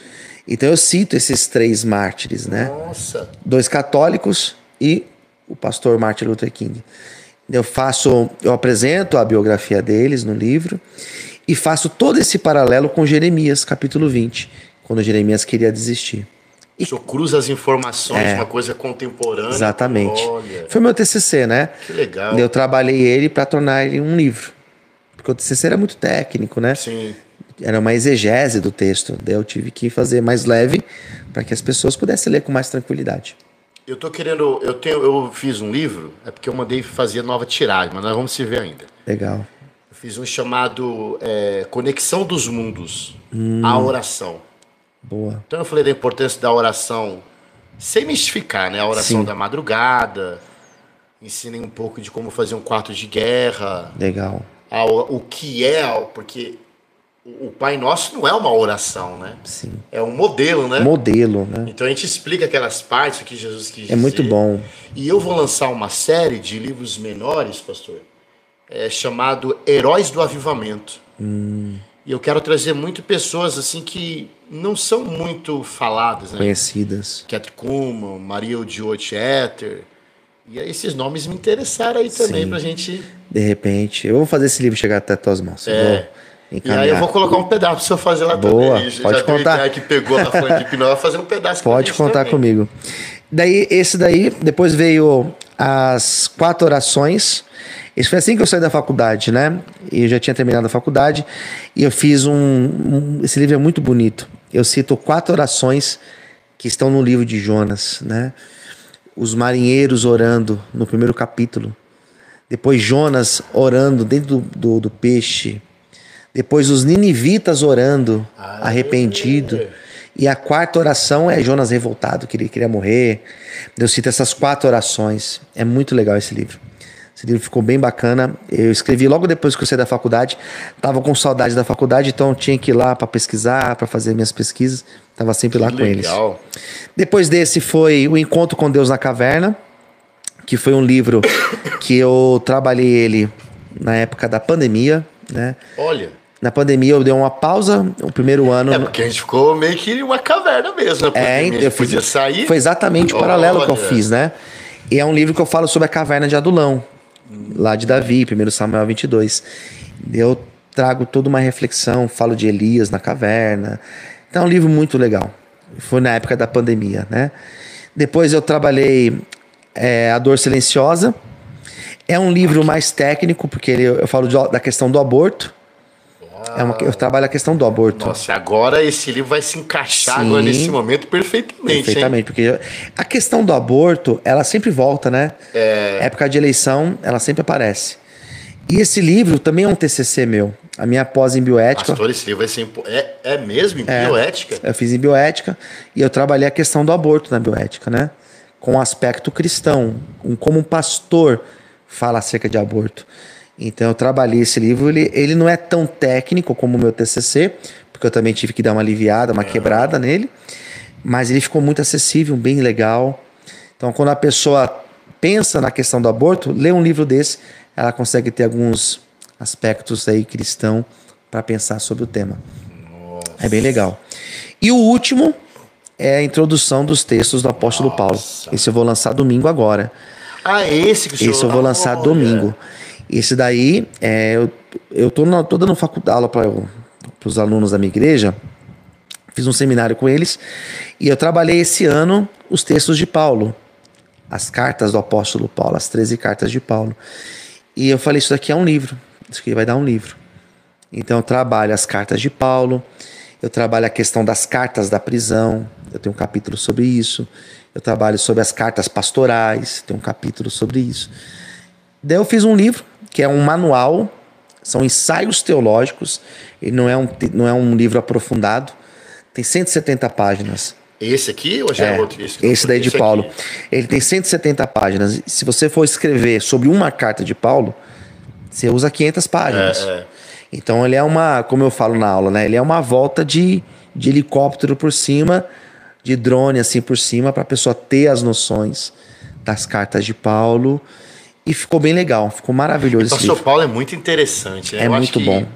Então eu cito esses 3 mártires, né? Nossa. 2 católicos e o pastor Martin Luther King. Eu apresento a biografia deles no livro e faço todo esse paralelo com Jeremias, capítulo 20, quando Jeremias queria desistir. O senhor cruza as informações, uma coisa contemporânea. Exatamente. Olha. Foi meu TCC, né? Que legal. Eu trabalhei ele para tornar ele um livro. Porque o TCC era muito técnico, né? Sim. Era uma exegese do texto. Daí eu tive que fazer mais leve para que as pessoas pudessem ler com mais tranquilidade. Eu tô querendo... Eu fiz um livro, é porque eu mandei fazer nova tiragem, mas nós vamos se ver ainda. Legal. Eu fiz um chamado Conexão dos Mundos, a oração. Boa. Então eu falei da importância da oração, sem mistificar, né? A oração da madrugada, ensinei um pouco de como fazer um quarto de guerra. Legal. O que é, porque o Pai Nosso não é uma oração, né? Sim. É um modelo, né? Modelo, né? Então a gente explica aquelas partes que Jesus quis dizer. É muito bom. E eu vou lançar uma série de livros menores, pastor, chamado Heróis do Avivamento. E eu quero trazer muito pessoas assim que não são muito faladas, né? Conhecidas. Kathryn Kuhlman, Maria Odiote Ether. E aí esses nomes me interessaram aí também. Sim. Pra gente... De repente, eu vou fazer esse livro chegar até as tuas mãos. E aí eu vou colocar um pedaço pra você fazer lá Boa, também. pode já contar. Que pegou lá fora de Pinó, vai fazer um pedaço. Pode contar também comigo. Daí, esse daí, depois veio as 4 orações. Isso foi assim que eu saí da faculdade, né? E eu já tinha terminado a faculdade. E eu fiz esse livro é muito bonito. Eu cito 4 orações que estão no livro de Jonas, né? Os marinheiros orando no primeiro capítulo. Depois Jonas orando dentro do peixe. Depois os ninivitas orando, arrependido. E a 4ª oração é Jonas revoltado, que ele queria morrer. Eu cito essas 4 orações. É muito legal esse livro. Esse livro ficou bem bacana. Eu escrevi logo depois que eu saí da faculdade. Tava com saudade da faculdade, então eu tinha que ir lá para pesquisar, para fazer minhas pesquisas. Tava sempre lá com eles. Depois desse foi O Encontro com Deus na Caverna, que foi um livro que eu trabalhei ele na época da pandemia, né? Olha. Na pandemia eu dei uma pausa, o primeiro ano... porque a gente ficou meio que uma caverna mesmo. Eu podia sair. Foi exatamente o paralelo que eu fiz, né? E é um livro que eu falo sobre a caverna de Adulão, lá de Davi, 1 Samuel 22. Eu trago toda uma reflexão, falo de Elias na caverna. Então é um livro muito legal. Foi na época da pandemia, né? Depois eu trabalhei A Dor Silenciosa. É um livro mais técnico, porque eu falo da questão do aborto. Eu trabalho a questão do aborto. Nossa, agora esse livro vai se encaixar agora nesse momento perfeitamente. Perfeitamente, porque a questão do aborto, ela sempre volta, né? Época de eleição, ela sempre aparece. E esse livro também é um TCC meu. A minha pós em bioética. Pastor, esse livro vai ser... É mesmo em bioética? Eu fiz em bioética e eu trabalhei a questão do aborto na bioética, né? Com o aspecto cristão, como um pastor fala acerca de aborto. Então eu trabalhei esse livro, ele não é tão técnico como o meu TCC, porque eu também tive que dar uma aliviada, uma quebrada nele, mas ele ficou muito acessível, bem legal. Então quando a pessoa pensa na questão do aborto, lê um livro desse, ela consegue ter alguns aspectos aí cristão para pensar sobre o tema. Nossa. É bem legal. E o último é a introdução dos textos do apóstolo Paulo. Esse eu vou lançar domingo agora. Esse que o senhor... Esse eu vou lançar domingo. Esse daí, eu tô dando aula para os alunos da minha igreja. Fiz um seminário com eles. E eu trabalhei esse ano os textos de Paulo. As cartas do apóstolo Paulo, as 13 cartas de Paulo. E eu falei, isso daqui é um livro. Isso aqui vai dar um livro. Então eu trabalho as cartas de Paulo. Eu trabalho a questão das cartas da prisão. Eu tenho um capítulo sobre isso. Eu trabalho sobre as cartas pastorais. Tenho um capítulo sobre isso. Daí eu fiz um livro, que é um manual, são ensaios teológicos, ele não é um livro aprofundado, tem 170 páginas. Esse aqui ou já é outro? Esse daí de Paulo. Aqui. Ele tem 170 páginas. Se você for escrever sobre uma carta de Paulo, você usa 500 páginas. Então ele é como eu falo na aula, né? Ele é uma volta de helicóptero por cima, de drone assim por cima, para a pessoa ter as noções das cartas de Paulo. E ficou bem legal, ficou maravilhoso esse livro. O pastor Paulo é muito interessante, né? É muito bom.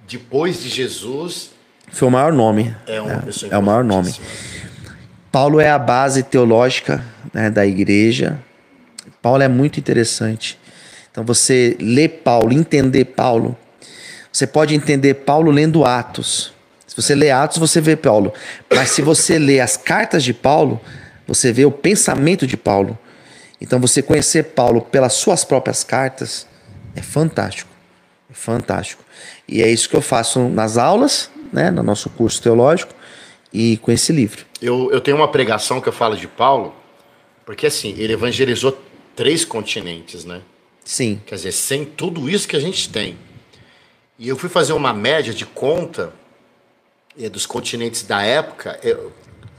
Depois de Jesus... Foi o maior nome. É o maior nome. Paulo é a base teológica, né, da igreja. Paulo é muito interessante. Então você lê Paulo, entender Paulo. Você pode entender Paulo lendo Atos. Se você lê Atos, você vê Paulo. Mas se você lê as cartas de Paulo, você vê o pensamento de Paulo. Então você conhecer Paulo pelas suas próprias cartas é fantástico. É fantástico. E é isso que eu faço nas aulas, né, no nosso curso teológico e com esse livro. Eu tenho uma pregação que eu falo de Paulo, porque assim, ele evangelizou 3 continentes, né? Sim. Quer dizer, sem tudo isso que a gente tem. E eu fui fazer uma média de conta dos continentes da época.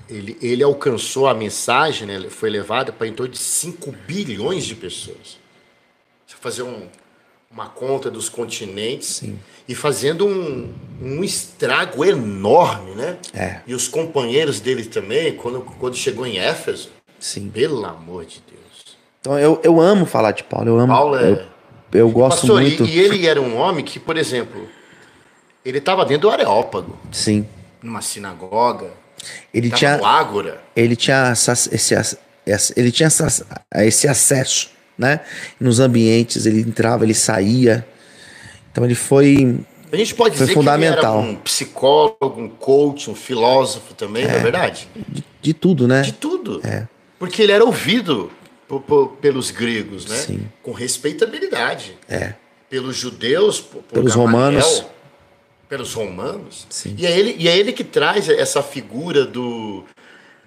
Ele alcançou a mensagem, né, foi levada para em torno de 5 bilhões de pessoas. Deixa eu fazer uma conta dos continentes. Sim. E fazendo um estrago enorme, né? E os companheiros dele também, quando chegou em Éfeso, Sim. Pelo amor de Deus. Então eu amo falar de Paulo, eu amo. Paulo eu gosto pastor, muito. E ele era um homem que, por exemplo, ele estava dentro do Areópago. Sim. Numa sinagoga. Ele tinha no Ágora. Ele tinha esse acesso, né? Nos ambientes, ele entrava, ele saía. Então ele foi. A gente pode dizer fundamental. que ele era um psicólogo, um coach, um filósofo também, não é verdade? De tudo, né? De tudo. Porque ele era ouvido pelos gregos, né? Sim. Com respeitabilidade. Pelos judeus, pelos Gamaliel, romanos. Pelos romanos. Sim. E é ele que traz essa figura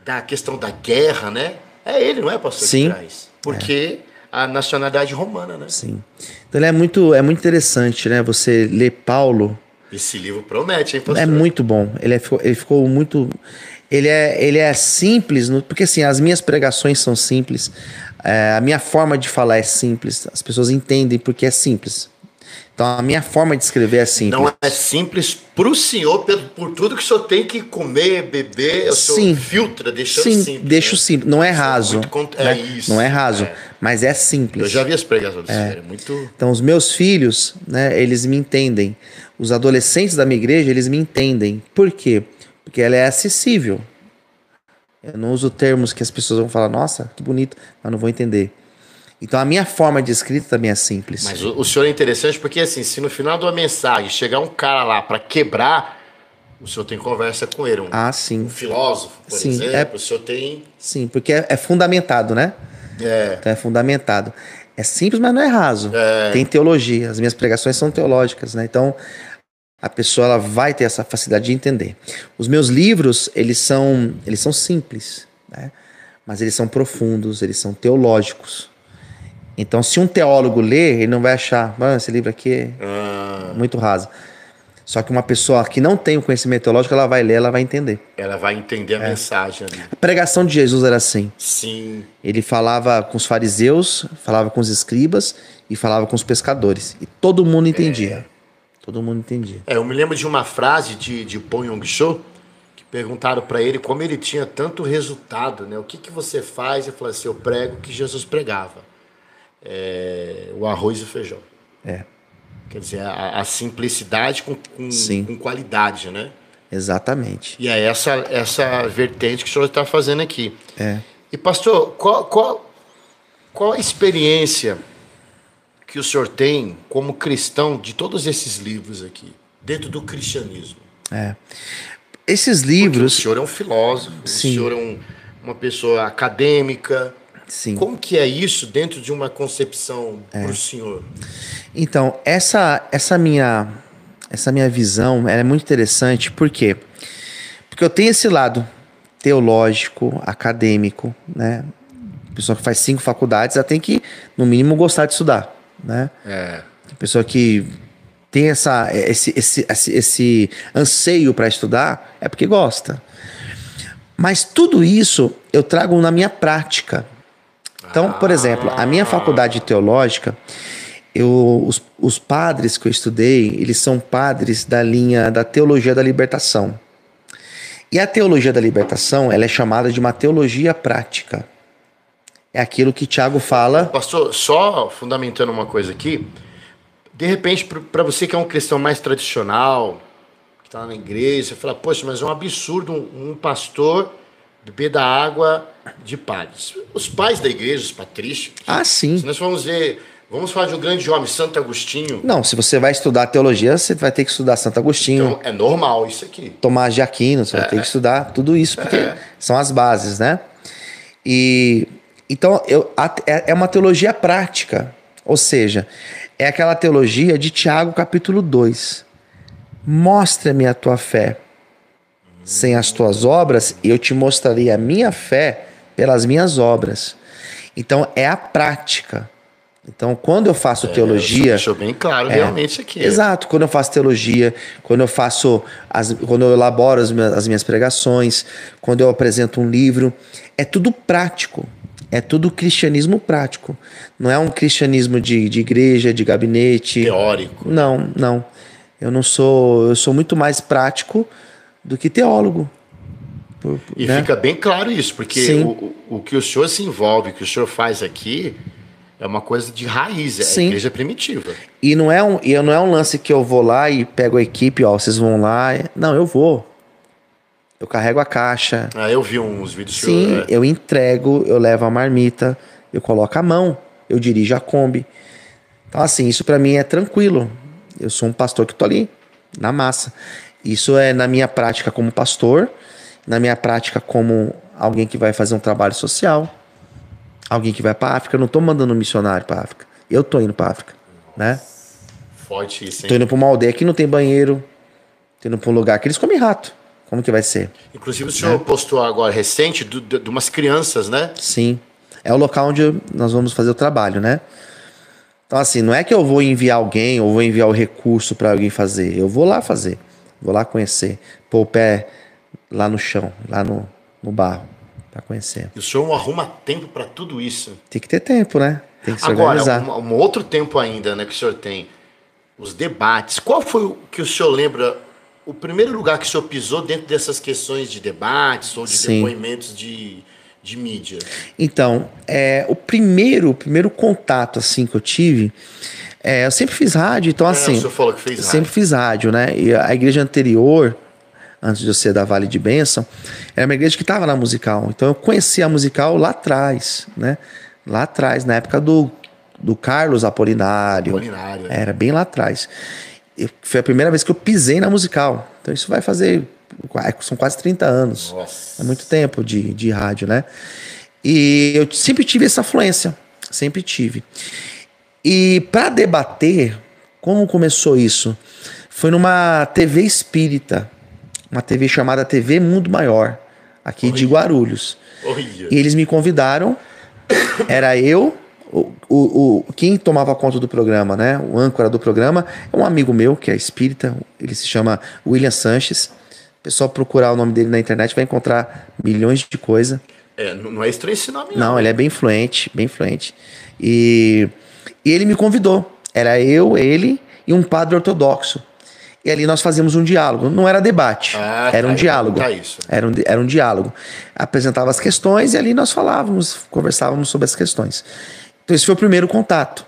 da questão da guerra, né? É ele, não é, pastor? Sim. Que traz. Porque a nacionalidade romana, né? Sim. Então ele é muito interessante, né? Você lê Paulo. Esse livro promete, hein, pastor? É muito bom. Ele ficou muito. Ele é simples, porque assim, as minhas pregações são simples, a minha forma de falar é simples, as pessoas entendem porque é simples. Então a minha forma de escrever é simples. Não é simples pro senhor, por tudo que o senhor tem que comer, beber, o senhor filtra, deixando simples. Deixo simples, não é raso. É isso. Não é raso, mas é simples. Eu já vi as pregações do senhor, é muito... Então os meus filhos, né, eles me entendem. Os adolescentes da minha igreja, eles me entendem. Por quê? Porque ela é acessível. Eu não uso termos que as pessoas vão falar, nossa, que bonito, mas não vou entender. Então a minha forma de escrita também é simples. Mas o senhor é interessante porque, assim, se no final de uma mensagem chegar um cara lá para quebrar, o senhor tem conversa com ele. Sim. Um filósofo, por exemplo, o senhor tem... Sim, porque é fundamentado, né? Então é fundamentado. É simples, mas não é raso. Tem teologia. As minhas pregações são teológicas, né? Então a pessoa ela vai ter essa facilidade de entender. Os meus livros, eles são simples, né? Mas eles são profundos, eles são teológicos. Então, se um teólogo ler, ele não vai achar, esse livro aqui é muito raso. Só que uma pessoa que não tem o conhecimento teológico, ela vai ler, ela vai entender. Ela vai entender a mensagem ali. A pregação de Jesus era assim. Sim. Ele falava com os fariseus, falava com os escribas e falava com os pescadores. E todo mundo entendia. Todo mundo entendia. Eu me lembro de uma frase de Pon Yong-cho, que perguntaram para ele como ele tinha tanto resultado, né? O que você faz? Ele falou assim, eu prego o que Jesus pregava. O arroz e o feijão. Quer dizer, a simplicidade com qualidade, né? Exatamente. E é essa vertente que o senhor está fazendo aqui. E pastor, qual a experiência que o senhor tem como cristão de todos esses livros aqui, dentro do cristianismo? Esses livros... Porque o senhor é um filósofo, Sim. o senhor é uma pessoa acadêmica. Sim. Como que é isso dentro de uma concepção para o senhor? Então, essa minha visão ela é muito interessante. Por quê? Porque eu tenho esse lado teológico, acadêmico, né? A pessoa que faz 5 faculdades, ela tem que, no mínimo, gostar de estudar, né? A pessoa que tem esse anseio para estudar é porque gosta. Mas tudo isso eu trago na minha prática. Então, por exemplo, a minha faculdade teológica, os padres que eu estudei, eles são padres da linha da teologia da libertação. E a teologia da libertação, ela é chamada de uma teologia prática. É aquilo que Tiago fala... Pastor, só fundamentando uma coisa aqui, de repente, para você que é um cristão mais tradicional, que está na igreja, você fala, poxa, mas é um absurdo um pastor beber da água de padres. Os pais da igreja, os patrícios. Sim. Se nós vamos falar de um grande homem, Santo Agostinho. Não, se você vai estudar teologia, você vai ter que estudar Santo Agostinho. Então, é normal isso aqui. Tomás de Aquino, você vai ter que estudar tudo isso, porque são as bases, né? Então, é uma teologia prática. Ou seja, é aquela teologia de Tiago, capítulo 2. Mostra-me a tua fé. Sem as tuas obras, eu te mostrarei a minha fé pelas minhas obras. Então, é a prática. Então, quando eu faço teologia... Deixou bem claro realmente aqui. Exato. Quando eu faço teologia, quando eu elaboro as minhas pregações, quando eu apresento um livro, é tudo prático. É tudo cristianismo prático. Não é um cristianismo de igreja, de gabinete. Teórico. Não, não. Eu sou muito mais prático do que teólogo. E né? fica bem claro isso, porque o que o senhor se envolve, o que o senhor faz aqui, é uma coisa de raiz, é a igreja primitiva. E não é um lance que eu vou lá e pego a equipe, ó, vocês vão lá. Não, eu vou. Eu carrego a caixa. Eu vi uns vídeos. Sim, eu entrego, eu levo a marmita, eu coloco a mão, eu dirijo a Kombi. Então, assim, isso pra mim é tranquilo. Eu sou um pastor que tô ali, na massa. Isso é na minha prática como pastor, na minha prática como alguém que vai fazer um trabalho social, alguém que vai pra África. Eu não tô mandando um missionário pra África. Eu tô indo pra África, né? Forte isso, hein? Tô indo pra uma aldeia que não tem banheiro, tô indo pra um lugar que eles comem rato. Como que vai ser? Inclusive o senhor postou agora, recente, de umas crianças, né? Sim. É o local onde nós vamos fazer o trabalho, né? Então, assim, não é que eu vou enviar alguém ou vou enviar o recurso para alguém fazer. Eu vou lá fazer. Vou lá conhecer. Pôr o pé lá no chão, lá no barro, para conhecer. E o senhor não arruma tempo para tudo isso? Tem que ter tempo, né? Tem que se agora, organizar. Um outro tempo ainda, né, que o senhor tem. Os debates. Qual foi o que o senhor lembra... O primeiro lugar que o senhor pisou dentro dessas questões de debates ou de depoimentos de mídia? Então, o primeiro contato assim que eu tive, eu sempre fiz rádio, então assim... O senhor falou que fez rádio. Sempre fiz rádio, né? E a igreja anterior, antes de eu ser da Vale de Bênção, era uma igreja que estava na musical. Então eu conheci a musical lá atrás, né? Lá atrás, na época do Carlos Apolinário. Era bem lá atrás. Foi a primeira vez que eu pisei na musical. Então isso vai fazer... São quase 30 anos. Nossa. É muito tempo de rádio, né? E eu sempre tive essa afluência. Sempre tive. E para debater, como começou isso? Foi numa TV espírita. Uma TV chamada TV Mundo Maior. Aqui de Guarulhos. E eles me convidaram. Era eu... quem tomava conta do programa, né? O âncora do programa é um amigo meu que é espírita, ele se chama William Sanches. O pessoal procurar o nome dele na internet vai encontrar milhões de coisas. Não é estranho esse nome, não. Não, ele é bem influente, bem influente. E ele me convidou. Era eu, ele e um padre ortodoxo. E ali nós fazíamos um diálogo. Não era debate, era um diálogo. Era um diálogo. Apresentava as questões e ali nós conversávamos sobre as questões. Então esse foi o primeiro contato.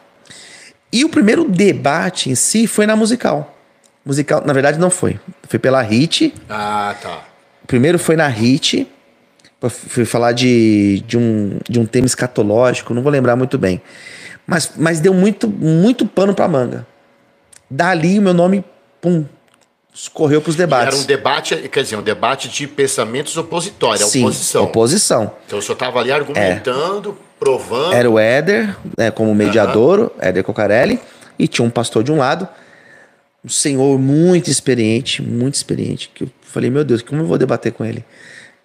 E o primeiro debate em si foi na musical. Musical, na verdade não foi. Foi pela HIT. Ah, tá. Primeiro foi na HIT. Fui falar de um tema escatológico, não vou lembrar muito bem. Mas deu muito pano pra manga. Dali o meu nome, escorreu pros debates. E era um debate, quer dizer, um debate de pensamentos opositórios, sim, oposição. Então o senhor estava ali argumentando, provando. Era o Éder, como mediador, Éder Cocarelli, e tinha um pastor de um lado, um senhor muito experiente, que eu falei, meu Deus, como eu vou debater com ele?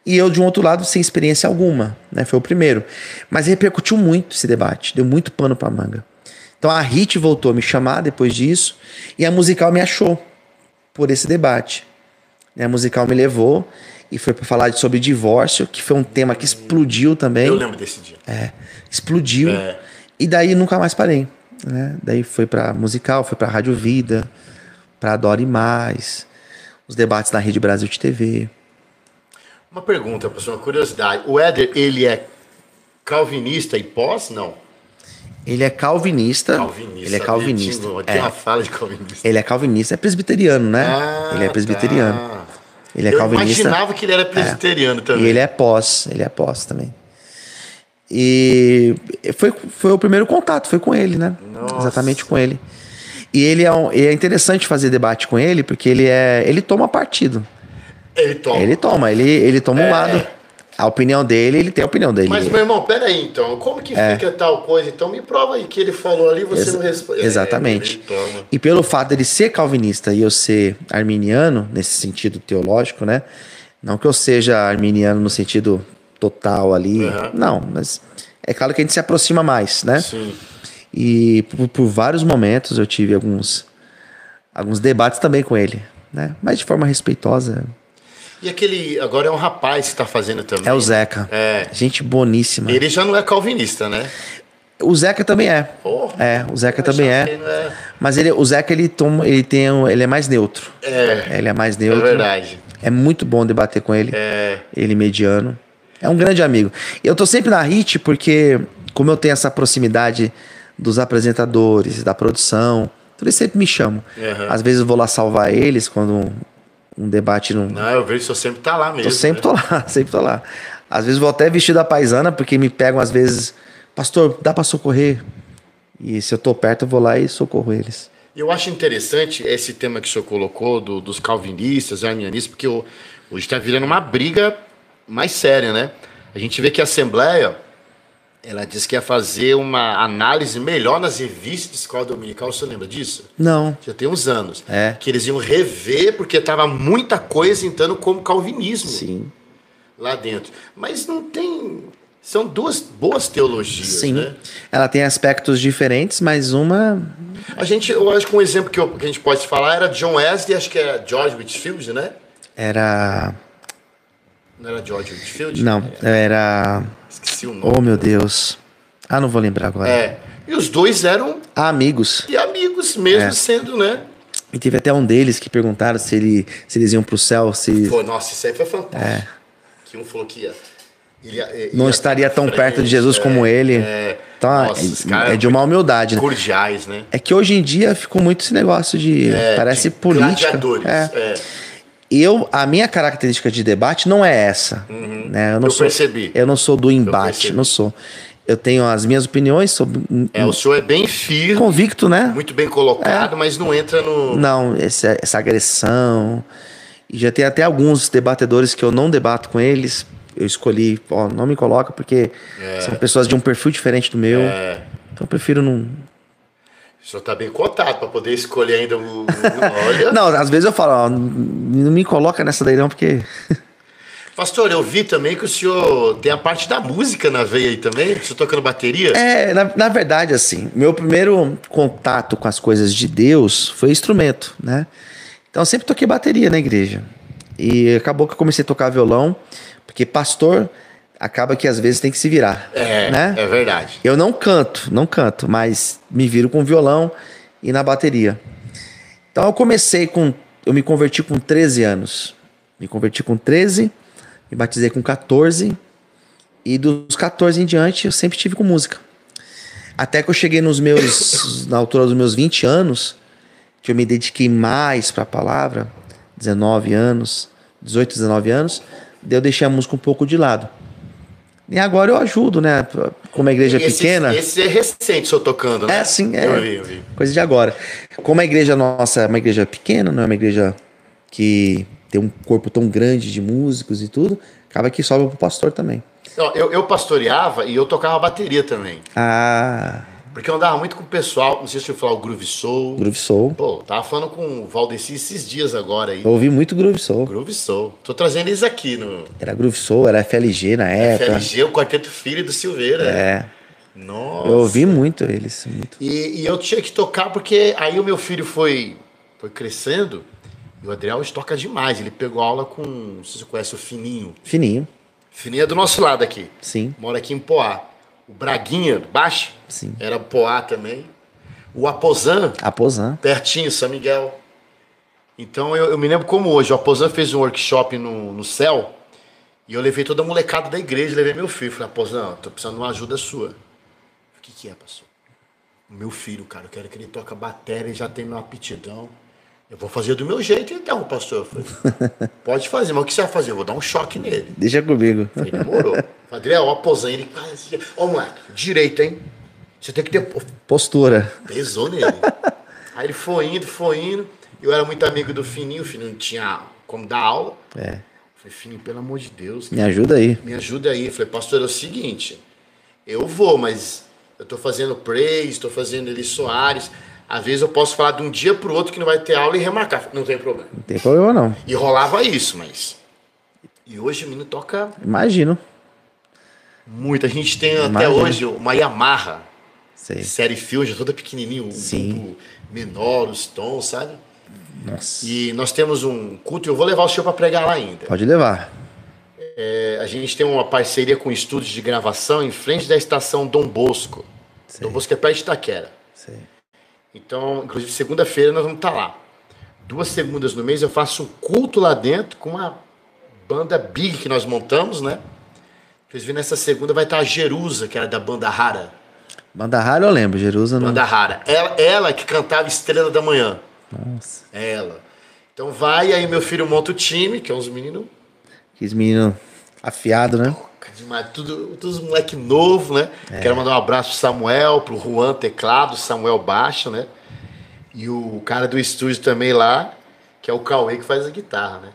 E eu de um outro lado, sem experiência alguma, né? Foi o primeiro. Mas repercutiu muito esse debate, deu muito pano pra manga. Então a HIT voltou a me chamar depois disso, e a musical me achou por esse debate. A musical me levou e foi para falar sobre divórcio, que foi um tema que explodiu também. Eu lembro desse dia. Explodiu. E daí nunca mais parei. Né? Daí foi para musical, foi para Rádio Vida, para Adore Mais, os debates na Rede Brasil de TV. Uma pergunta, professor, uma curiosidade. O Éder, ele é calvinista e pós? Não. Ele é calvinista. Ele é calvinista. Tinha uma fala de calvinista. Ele é calvinista, é presbiteriano, né? Ele é presbiteriano. Tá. Ele é calvinista. Eu imaginava que ele era presbiteriano também. E ele é pós também. E foi o primeiro contato, foi com ele, né? Nossa. Exatamente com ele. E é interessante fazer debate com ele, porque ele toma partido. Ele toma um lado. A opinião dele, ele tem a opinião dele. Mas, meu irmão, peraí, então. Como que fica tal coisa? Então me prova aí que ele falou ali, você não responde. Exatamente. E pelo fato dele ser calvinista e eu ser arminiano, nesse sentido teológico, né? Não que eu seja arminiano no sentido total ali. Não, mas é claro que a gente se aproxima mais, né? Sim. E por vários momentos eu tive alguns debates também com ele, né? Mas de forma respeitosa. E aquele, agora é um rapaz que tá fazendo também. É o Zeca. É. Gente boníssima. Ele já não é calvinista, né? O Zeca também é. Porra, O Zeca também achava que é. ele não é. Mas o Zeca, ele é mais neutro. Ele é mais É neutro. verdade. É muito bom debater com ele. É. Ele mediano. É um grande amigo. Eu tô sempre na HIT porque, como eu tenho essa proximidade dos apresentadores, da produção, então eles sempre me chamam. Uhum. Às vezes eu vou lá salvar eles quando um debate não... Não, eu vejo que o senhor sempre tá lá mesmo. Eu sempre né? tô lá, sempre tô lá. Às vezes vou até vestido da paisana, porque me pegam às vezes, pastor, dá pra socorrer? E se eu tô perto, eu vou lá e socorro eles. Eu acho interessante esse tema que o senhor colocou dos calvinistas, arminianistas, porque hoje está virando uma briga mais séria, né? A gente vê que a Assembleia, ela diz que ia fazer uma análise melhor nas revistas de escola dominical. O senhor lembra disso? Não. Já tem uns anos. É. Que eles iam rever, porque tava muita coisa entrando como calvinismo Sim. lá dentro. Mas não tem... São duas boas teologias, Sim. né? Ela tem aspectos diferentes, mas uma... Eu acho que um exemplo que a gente pode falar era John Wesley, acho que era George Whitefield, né? Era... Não era George Whitefield? Não, era... Esqueci o nome. Oh, meu Deus. Ah, não vou lembrar agora. É. E os dois eram Amigos. amigos, mesmo sendo, né? E teve até um deles que perguntaram se eles iam pro céu, se Pô, nossa, isso aí foi fantástico. Que um falou que não estaria tão perto de Jesus como ele. Então, Nossa, os caras é de uma humildade, né? cordiais, né? É que hoje em dia ficou muito esse negócio de... parece de política. gladiadores. A minha característica de debate não é essa. Né? Eu percebi. Eu não sou do embate, percebi. não sou. Eu tenho as minhas opiniões sobre... O senhor é bem firme, Convicto, né? muito bem colocado, mas não entra no... Não, essa agressão. E já tem até alguns debatedores que eu não debato com eles. Eu escolhi, não me coloca, porque são pessoas de um perfil diferente do meu. Então eu prefiro não... O senhor tá bem cotado para poder escolher ainda olha... Não, às vezes eu falo, não me coloca nessa daí não, porque... Pastor, eu vi também que o senhor tem a parte da música na veia aí também. O senhor tocando bateria? Na verdade, assim, meu primeiro contato com as coisas de Deus foi instrumento, né? Então eu sempre toquei bateria na igreja. E acabou que eu comecei a tocar violão, porque pastor acaba que às vezes tem que se virar. Né? É verdade. Eu não canto, mas me viro com violão e na bateria. Então eu me converti com 13 anos. Me converti com 13, me batizei com 14, e dos 14 em diante eu sempre estive com música. Até que eu cheguei na altura dos meus 20 anos, que eu me dediquei mais para a palavra, 18, 19 anos, daí eu deixei a música um pouco de lado. E agora eu ajudo, né? Como a igreja é pequena... Esse é recente, o senhor tocando, né? Sim, Eu vi. Coisa de agora. Como a igreja nossa é uma igreja pequena, não é uma igreja que tem um corpo tão grande de músicos e tudo, acaba que sobra pro pastor também. Eu pastoreava e eu tocava bateria também. Porque eu andava muito com o pessoal, não sei se eu falar o Groove Soul. Groove Soul. Pô, tava falando com o Valdeci esses dias agora aí. Eu ouvi muito Groove Soul. Groove Soul. Tô trazendo eles aqui no... Era Groove Soul, era FLG na época. FLG, o Quarteto Filho do Silveira. Nossa. Eu ouvi muito eles. Muito. E eu tinha que tocar porque aí o meu filho foi crescendo e o Adriel hoje toca demais. Ele pegou aula com, não sei se você conhece o Fininho. Fininho. Fininho é do nosso lado aqui. Sim. Mora aqui em Poá. O Braguinha, baixo, Sim. era Poá também. O Aposan, pertinho, São Miguel. Então eu me lembro como hoje. O Aposan fez um workshop no céu e eu levei toda a molecada da igreja, levei meu filho. Falei, Aposan, tô precisando de uma ajuda sua. O que é, pastor? O meu filho, cara, eu quero que ele toque bateria e já tem uma aptidão. Eu vou fazer do meu jeito então, pastor. Eu falei, pode fazer, mas o que você vai fazer? Eu vou dar um choque nele. Deixa comigo. Ele demorou. Adriel, ó, posando, ele faz. Ó, moleque, direito, hein? Você tem que ter postura. Pesou nele. Aí ele foi indo. Eu era muito amigo do Fininho, o Fininho não tinha como dar aula. Falei, Fininho, pelo amor de Deus. Me ajuda aí. Me ajuda aí. Falei, pastor, é o seguinte, eu vou, mas eu tô fazendo praise, tô fazendo Eli Soares. Às vezes eu posso falar de um dia pro outro que não vai ter aula e remarcar. Não tem problema. Não tem problema, não. E rolava isso, mas... E hoje o menino toca... Imagino. Muito. A gente tem até hoje uma Yamaha. Sei. Série Fusion, toda pequenininha. Sim. Um menor, os tons, sabe? Nossa. E nós temos um culto, eu vou levar o senhor para pregar lá ainda. Pode levar. A gente tem uma parceria com estúdios de gravação em frente da estação Dom Bosco. Sei. Dom Bosco é perto de Itaquera. Sei. Então, inclusive, segunda-feira nós vamos estar lá. 2 segundas no mês eu faço um culto lá dentro com uma banda big que nós montamos, né? Inclusive, nessa segunda vai estar a Jerusa, que era da banda Rara. Banda Rara eu lembro, Jerusa não. Banda Rara. Ela que cantava Estrela da Manhã. Nossa. Ela. Então vai, aí meu filho monta o time, que é uns meninos... Que menino afiado, né? Demais, todos moleque novo, né? Quero mandar um abraço pro Samuel, pro Juan teclado, Samuel baixo, né? E o cara do estúdio também lá, que é o Cauê que faz a guitarra, né?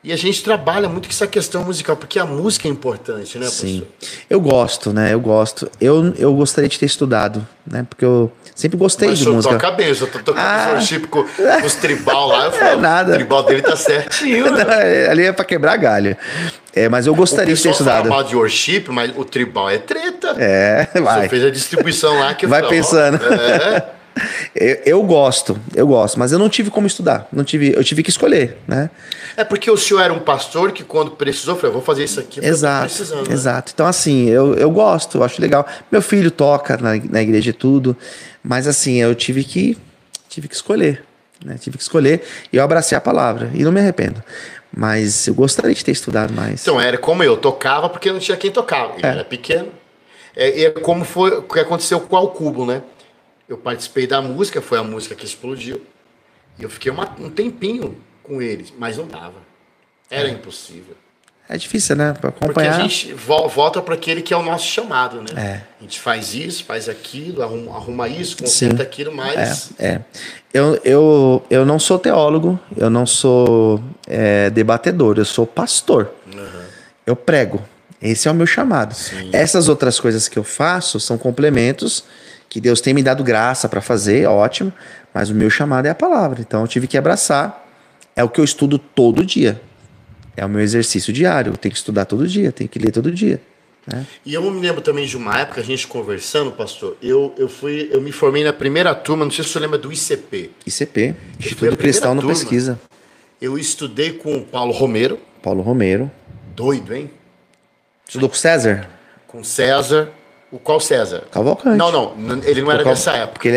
E a gente trabalha muito com essa questão musical, porque a música é importante, né, Sim. professor? Eu gosto, né? Eu gosto. Eu gostaria de ter estudado, né? Porque eu sempre gostei Mas de o senhor música. toca bem, eu só tô tocando worship com os tribal lá, eu falo, nada. o tribal dele tá certinho, Não, né? ali é pra quebrar galho. Mas eu gostaria de ter O pessoal estudado. fala mal de worship, mas o tribal é treta. É, O vai. senhor fez a distribuição lá que eu Vai falei, ó, pensando. É. Eu gosto, mas eu não tive como estudar. Eu tive que escolher, né? É porque o senhor era um pastor que quando precisou, falou, vou fazer isso aqui porque eu tô precisando. Né? Exato. Então, assim, eu gosto, eu acho legal. Meu filho toca na igreja e tudo, mas assim, eu tive que escolher, né? Tive que escolher e eu abracei a palavra e não me arrependo. Mas eu gostaria de ter estudado mais. Então, era como eu tocava porque não tinha quem tocava. Ele era pequeno. E é como foi o que aconteceu com o Alcubo, né? Eu participei da música, foi a música que explodiu. E eu fiquei um tempinho com eles, mas não dava. Era impossível. É difícil, né? Pra Porque acompanhar. a gente volta para aquele que é o nosso chamado, né? É. A gente faz isso, faz aquilo, arruma isso, conserta aquilo, mas... Eu não sou teólogo, eu não sou debatedor, eu sou pastor. Eu prego. Esse é o meu chamado. Sim. Essas outras coisas que eu faço são complementos que Deus tem me dado graça para fazer, ótimo, mas o meu chamado é a palavra. Então eu tive que abraçar. É o que eu estudo todo dia. É o meu exercício diário. Eu tenho que estudar todo dia, tenho que ler todo dia. Né? E eu me lembro também de uma época, a gente conversando, pastor, eu me formei na primeira turma, não sei se você lembra do ICP. ICP, Instituto Cristão na Pesquisa. Eu estudei com o Paulo Romero. Paulo Romero. Doido, hein? Estudou com César? Com César. O qual César? Cavalcante. Não, ele não era dessa época. Porque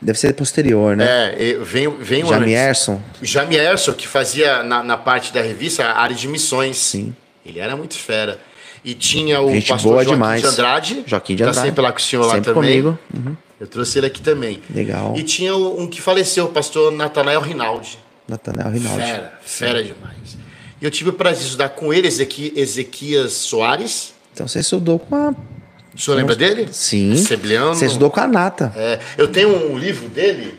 deve ser posterior, né? Vem o Jamierson. Jamierson, que fazia na parte da revista a área de missões. Sim. Ele era muito fera. E tinha o Gente pastor boa Joaquim demais. de Andrade. Joaquim de Andrade. Tá sempre lá com o senhor sempre lá também. Comigo. Uhum. Eu trouxe ele aqui também. Legal. E tinha um que faleceu, o pastor Natanael Rinaldi. Natanael Rinaldi. Fera demais. E eu tive o prazer de estudar com ele, Ezequias Soares. Então você estudou com a... O senhor lembra dele? Sim. Sebliano. Você estudou com a Nata. Eu tenho um livro dele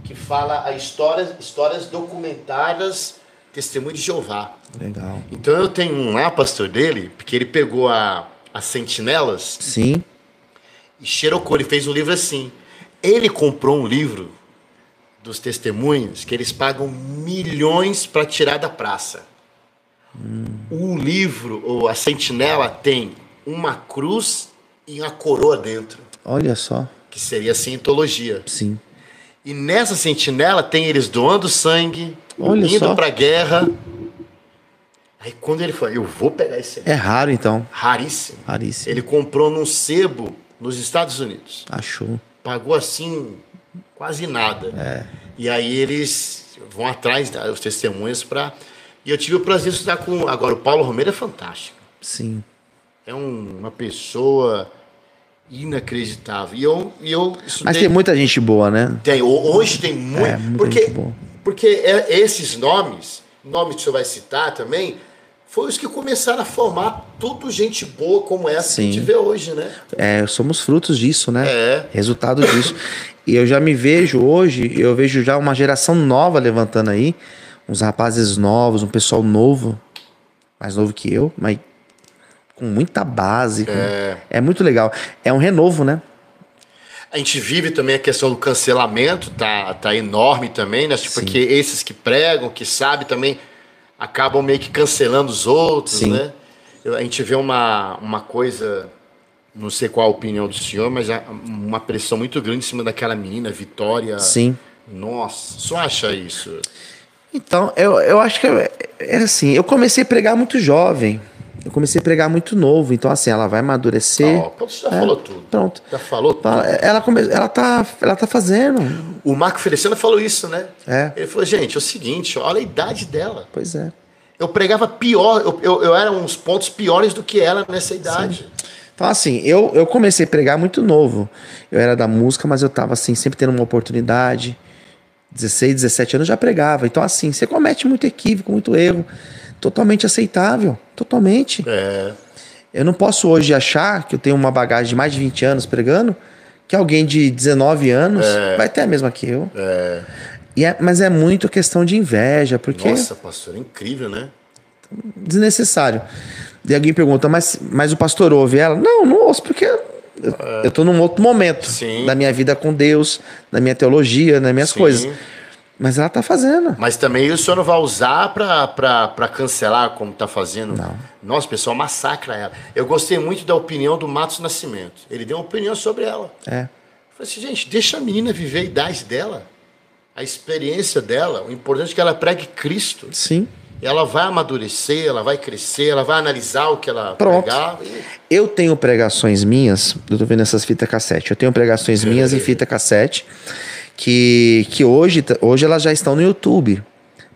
que fala a histórias documentadas, Testemunho de Jeová. Legal. Então eu tenho um lá, pastor, dele, porque ele pegou as sentinelas Sim. e xerocou, ele fez um livro assim. Ele comprou um livro dos testemunhos que eles pagam milhões para tirar da praça. O livro, ou a sentinela, tem uma cruz e uma coroa dentro, Olha só. que seria a cientologia. Sim. E nessa sentinela tem eles doando sangue, Olha indo só. pra guerra. Aí quando ele falou, eu vou pegar esse livro. É raro, então. Raríssimo. Raríssimo. Ele comprou num sebo nos Estados Unidos. Achou. Pagou assim, quase nada. E aí eles vão atrás dos testemunhos para... E eu tive o prazer de estudar com... Agora, o Paulo Romero é fantástico. Sim. É uma pessoa inacreditável. E eu estudei... Mas tem muita gente boa, né? Hoje tem muito... muita gente boa. Porque esses nomes que o senhor vai citar também, foram os que começaram a formar tudo gente boa como essa que a gente vê hoje, né? Somos frutos disso, né? É. Resultado disso. E eu já me vejo hoje, eu vejo já uma geração nova levantando aí, uns rapazes novos, um pessoal novo, mais novo que eu, mas com muita base. É muito legal. É um renovo, né? A gente vive também a questão do cancelamento, tá enorme também, né? Porque esses que pregam, que sabem também, acabam meio que cancelando os outros, Sim. né? A gente vê uma coisa, não sei qual a opinião do senhor, mas uma pressão muito grande em cima daquela menina, Vitória. Sim. Nossa, só acha isso? Então, eu acho que é assim, eu comecei a pregar muito jovem. Eu comecei a pregar muito novo. Então, assim, ela vai amadurecer. Você já falou tudo. Pronto. Já falou tudo. Ela tá fazendo. O Marco Feliciano falou isso, né? É. Ele falou, gente, é o seguinte, olha a idade dela. Pois é. Eu pregava pior, eu era uns pontos piores do que ela nessa idade. Sim. Então, assim, eu comecei a pregar muito novo. Eu era da música, mas eu tava, assim, sempre tendo uma oportunidade. 16, 17 anos eu já pregava. Então, assim, você comete muito equívoco, muito erro. Totalmente aceitável. Totalmente. É. Eu não posso hoje achar que eu tenho uma bagagem de mais de 20 anos pregando, que alguém de 19 anos vai ter a mesma que eu. É. Mas é muito questão de inveja, porque... Nossa, pastor, é incrível, né? Desnecessário. E alguém pergunta, mas o pastor ouve ela? Não ouço, porque eu tô num outro momento da minha vida com Deus, da minha teologia, das minhas coisas. Mas ela tá fazendo. Mas também o senhor não vai usar pra cancelar como tá fazendo. Não. Nossa, o pessoal massacra ela. Eu gostei muito da opinião do Matos Nascimento. Ele deu uma opinião sobre ela. É. Eu falei assim, gente, deixa a menina viver a idade dela, a experiência dela. O importante é que ela pregue Cristo. Sim. Ela vai amadurecer, ela vai crescer, ela vai analisar o que ela pregar. Eu tenho pregações minhas, eu tô vendo essas fitas cassete, eu tenho pregações minhas em fita cassete, que hoje elas já estão no YouTube.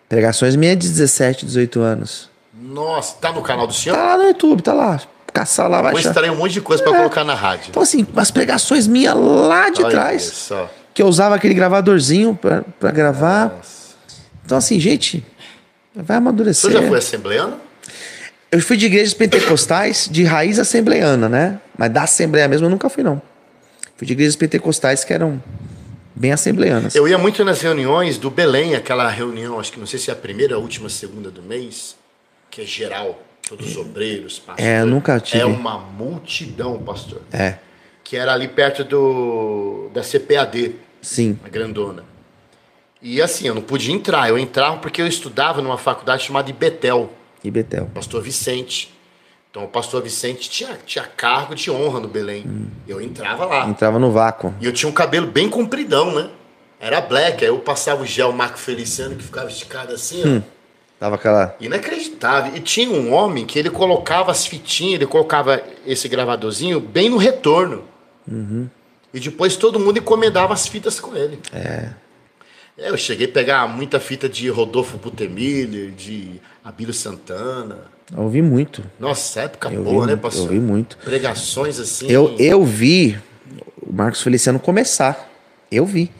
Pregações minhas de 17, 18 anos. Nossa, tá no canal do senhor? Tá lá no YouTube, tá lá. Caçar lá, vai achar. Depois estarei um monte de coisa pra colocar na rádio. Então assim, as pregações minhas lá de trás, isso. que eu usava aquele gravadorzinho pra gravar. Nossa. Então assim, gente, vai amadurecer. Você já foi assembleano? Eu fui de igrejas pentecostais de raiz assembleana, né? Mas da assembleia mesmo eu nunca fui, não. Fui de igrejas pentecostais que eram bem assembleanas. Eu ia muito nas reuniões do Belém, aquela reunião, acho que não sei se é a primeira ou a última segunda do mês, que é geral, todos os obreiros, pastores. É, eu nunca tive. É uma multidão, pastor. É. Que era ali perto da CPAD. Sim. A grandona. E assim, eu não podia entrar. Eu entrava porque eu estudava numa faculdade chamada Ibetel. Ibetel. Pastor Vicente. Então o pastor Vicente tinha cargo de honra no Belém. Eu entrava lá. Entrava no vácuo. E eu tinha um cabelo bem compridão, né? Era black. Aí eu passava o gel Marco Feliciano, que ficava esticado assim, ó. Tava aquela... Inacreditável. E tinha um homem que ele colocava as fitinhas, ele colocava esse gravadorzinho bem no retorno. E depois todo mundo encomendava as fitas com ele. Eu cheguei a pegar muita fita de Rodolfo Butemiller, de Abílio Santana. Eu ouvi muito. Nossa, época boa, né, pastor? Eu ouvi muito. Pregações assim. Eu vi o Marcos Feliciano começar. Eu vi.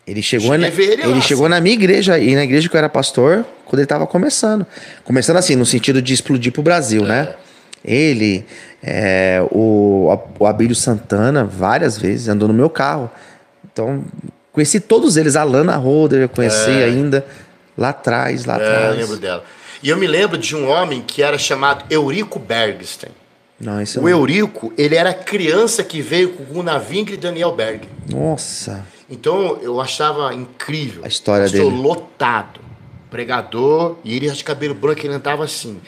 Ele chegou na minha igreja, e na igreja que eu era pastor, quando ele estava começando. Começando assim, no sentido de explodir pro Brasil, né? Ele, o Abílio Santana, várias vezes, andou no meu carro. Então, conheci todos eles. A Lana Roder, eu conheci ainda lá atrás. Eu lembro dela. E eu me lembro de um homem que era chamado Eurico Bergstein. Não, isso o Eurico, ele era criança que veio com Gunnar Wingre e Daniel Berg. Nossa. Então, eu achava incrível. A história dele. Lotado. Pregador, e ele de cabelo branco, ele andava assim.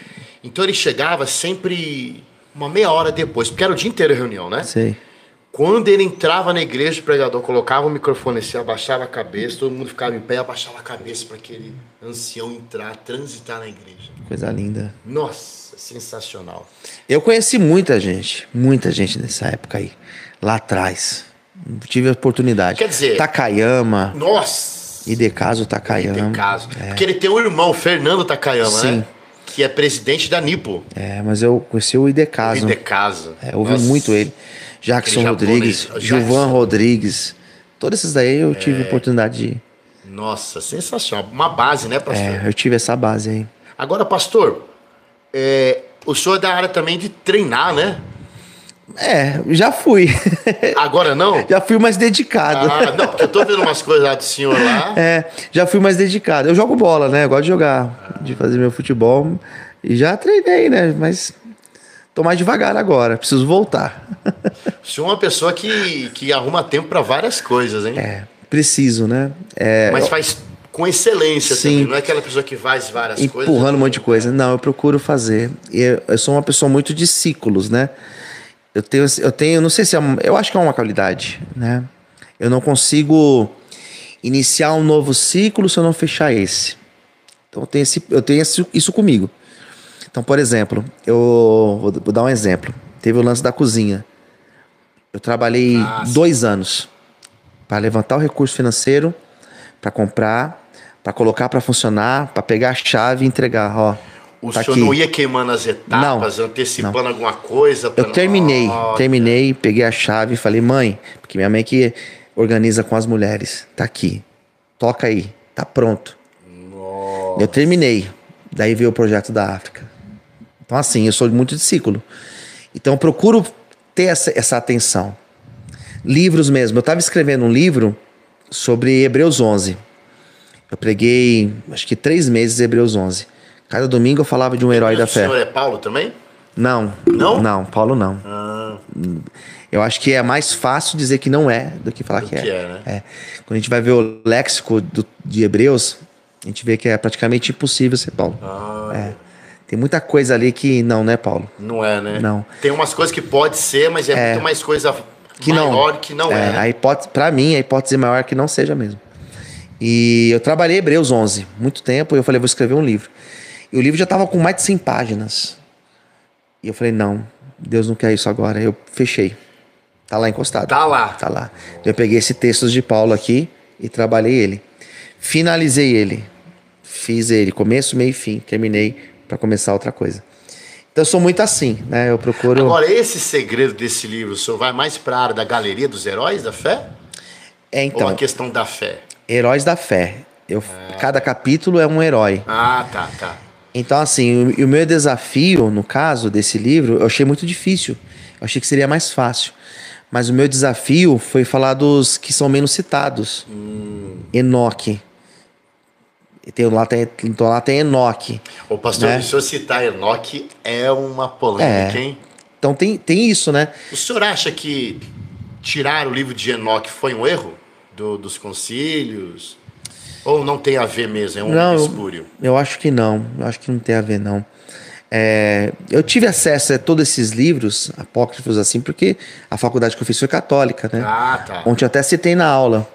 Então, ele chegava sempre uma meia hora depois, porque era o dia inteiro a reunião, né? Sei. Quando ele entrava na igreja, o pregador colocava o microfone assim, abaixava a cabeça, todo mundo ficava em pé, abaixava a cabeça para aquele ancião entrar, transitar na igreja. Coisa linda. Nossa, sensacional. Eu conheci muita gente nessa época aí, lá atrás. Tive a oportunidade. Quer dizer... Takayama. Nossa! Idekazo Takayama. Idekazo. Porque ele tem um irmão, Fernando Takayama, Sim. né? Que é presidente da Nipo. Mas eu conheci o Idekazo. Ouvi muito ele. Jackson Rodrigues, Gilvan Rodrigues. Todos esses daí eu tive oportunidade de ir. Nossa, sensacional. Uma base, né, pastor? Eu tive essa base aí. Agora, pastor, o senhor é da área também de treinar, né? Já fui. Agora não? Já fui mais dedicado. Não, porque eu tô vendo umas coisas lá do senhor lá. Já fui mais dedicado. Eu jogo bola, né? Eu gosto de jogar, de fazer meu futebol. E já treinei, né? Mas tô mais devagar agora. Preciso voltar. O senhor é uma pessoa que arruma tempo para várias coisas, hein? Preciso, né? Mas faz com excelência. Sim. Também. Não é aquela pessoa que faz várias coisas. Empurrando um monte de coisa. Não, eu procuro fazer. Eu sou uma pessoa muito de ciclos, né? Eu tenho, não sei se eu acho que é uma qualidade, né? Eu não consigo iniciar um novo ciclo se eu não fechar esse. Então eu tenho isso comigo. Então, por exemplo, eu vou dar um exemplo. Teve o lance da cozinha. Eu trabalhei 2 anos para levantar o recurso financeiro, para comprar, para colocar para funcionar, para pegar a chave e entregar. Ó, O tá senhor aqui. não ia queimando as etapas, antecipando alguma coisa? Eu terminei, peguei a chave e falei, mãe, porque minha mãe que organiza com as mulheres, tá aqui, toca aí, tá pronto. Nossa. Eu terminei, daí veio o projeto da África. Então assim, eu sou muito de ciclo. Então eu procuro ter essa atenção. Livros mesmo, eu estava escrevendo um livro sobre Hebreus 11. Eu preguei, acho que 3 meses Hebreus 11. Cada domingo eu falava de um herói da fé. O senhor é Paulo também? Não. Não? Não, Paulo não. Ah. Eu acho que é mais fácil dizer que não é do que falar que é. Né? Quando a gente vai ver o léxico de Hebreus, a gente vê que é praticamente impossível ser Paulo. Tem muita coisa ali que não é Paulo. Não é, né? Não. Tem umas coisas que pode ser, mas é muito mais coisa que maior que não é. Né? Pra mim, a hipótese maior é que não seja mesmo. E eu trabalhei Hebreus 11, muito tempo, e eu falei, vou escrever um livro. E o livro já estava com mais de 100 páginas. E eu falei, não, Deus não quer isso agora. Eu fechei. Tá lá encostado. Tá lá. Tá lá. Eu peguei esse texto de Paulo aqui e trabalhei ele. Finalizei ele. Fiz ele, começo, meio e fim. Terminei para começar outra coisa. Então eu sou muito assim, né? Eu procuro... Agora, esse segredo desse livro, o senhor vai mais para a área da galeria dos heróis da fé? Então, ou a questão da fé? Heróis da fé. Cada capítulo é um herói. Tá. Então, assim, o meu desafio, no caso desse livro, eu achei muito difícil. Eu achei que seria mais fácil. Mas o meu desafio foi falar dos que são menos citados. Enoque. Então lá tem Enoque. Ô, pastor, né? se eu citar Enoque, é uma polêmica, hein? Então tem isso, né? O senhor acha que tirar o livro de Enoque foi um erro dos concílios? Ou não tem a ver mesmo? É um espúrio? Eu acho que não. Eu acho que não tem a ver, não. Eu tive acesso a todos esses livros apócrifos assim, porque a faculdade que eu fiz foi católica, né? Tá. Ontem eu até citei na aula.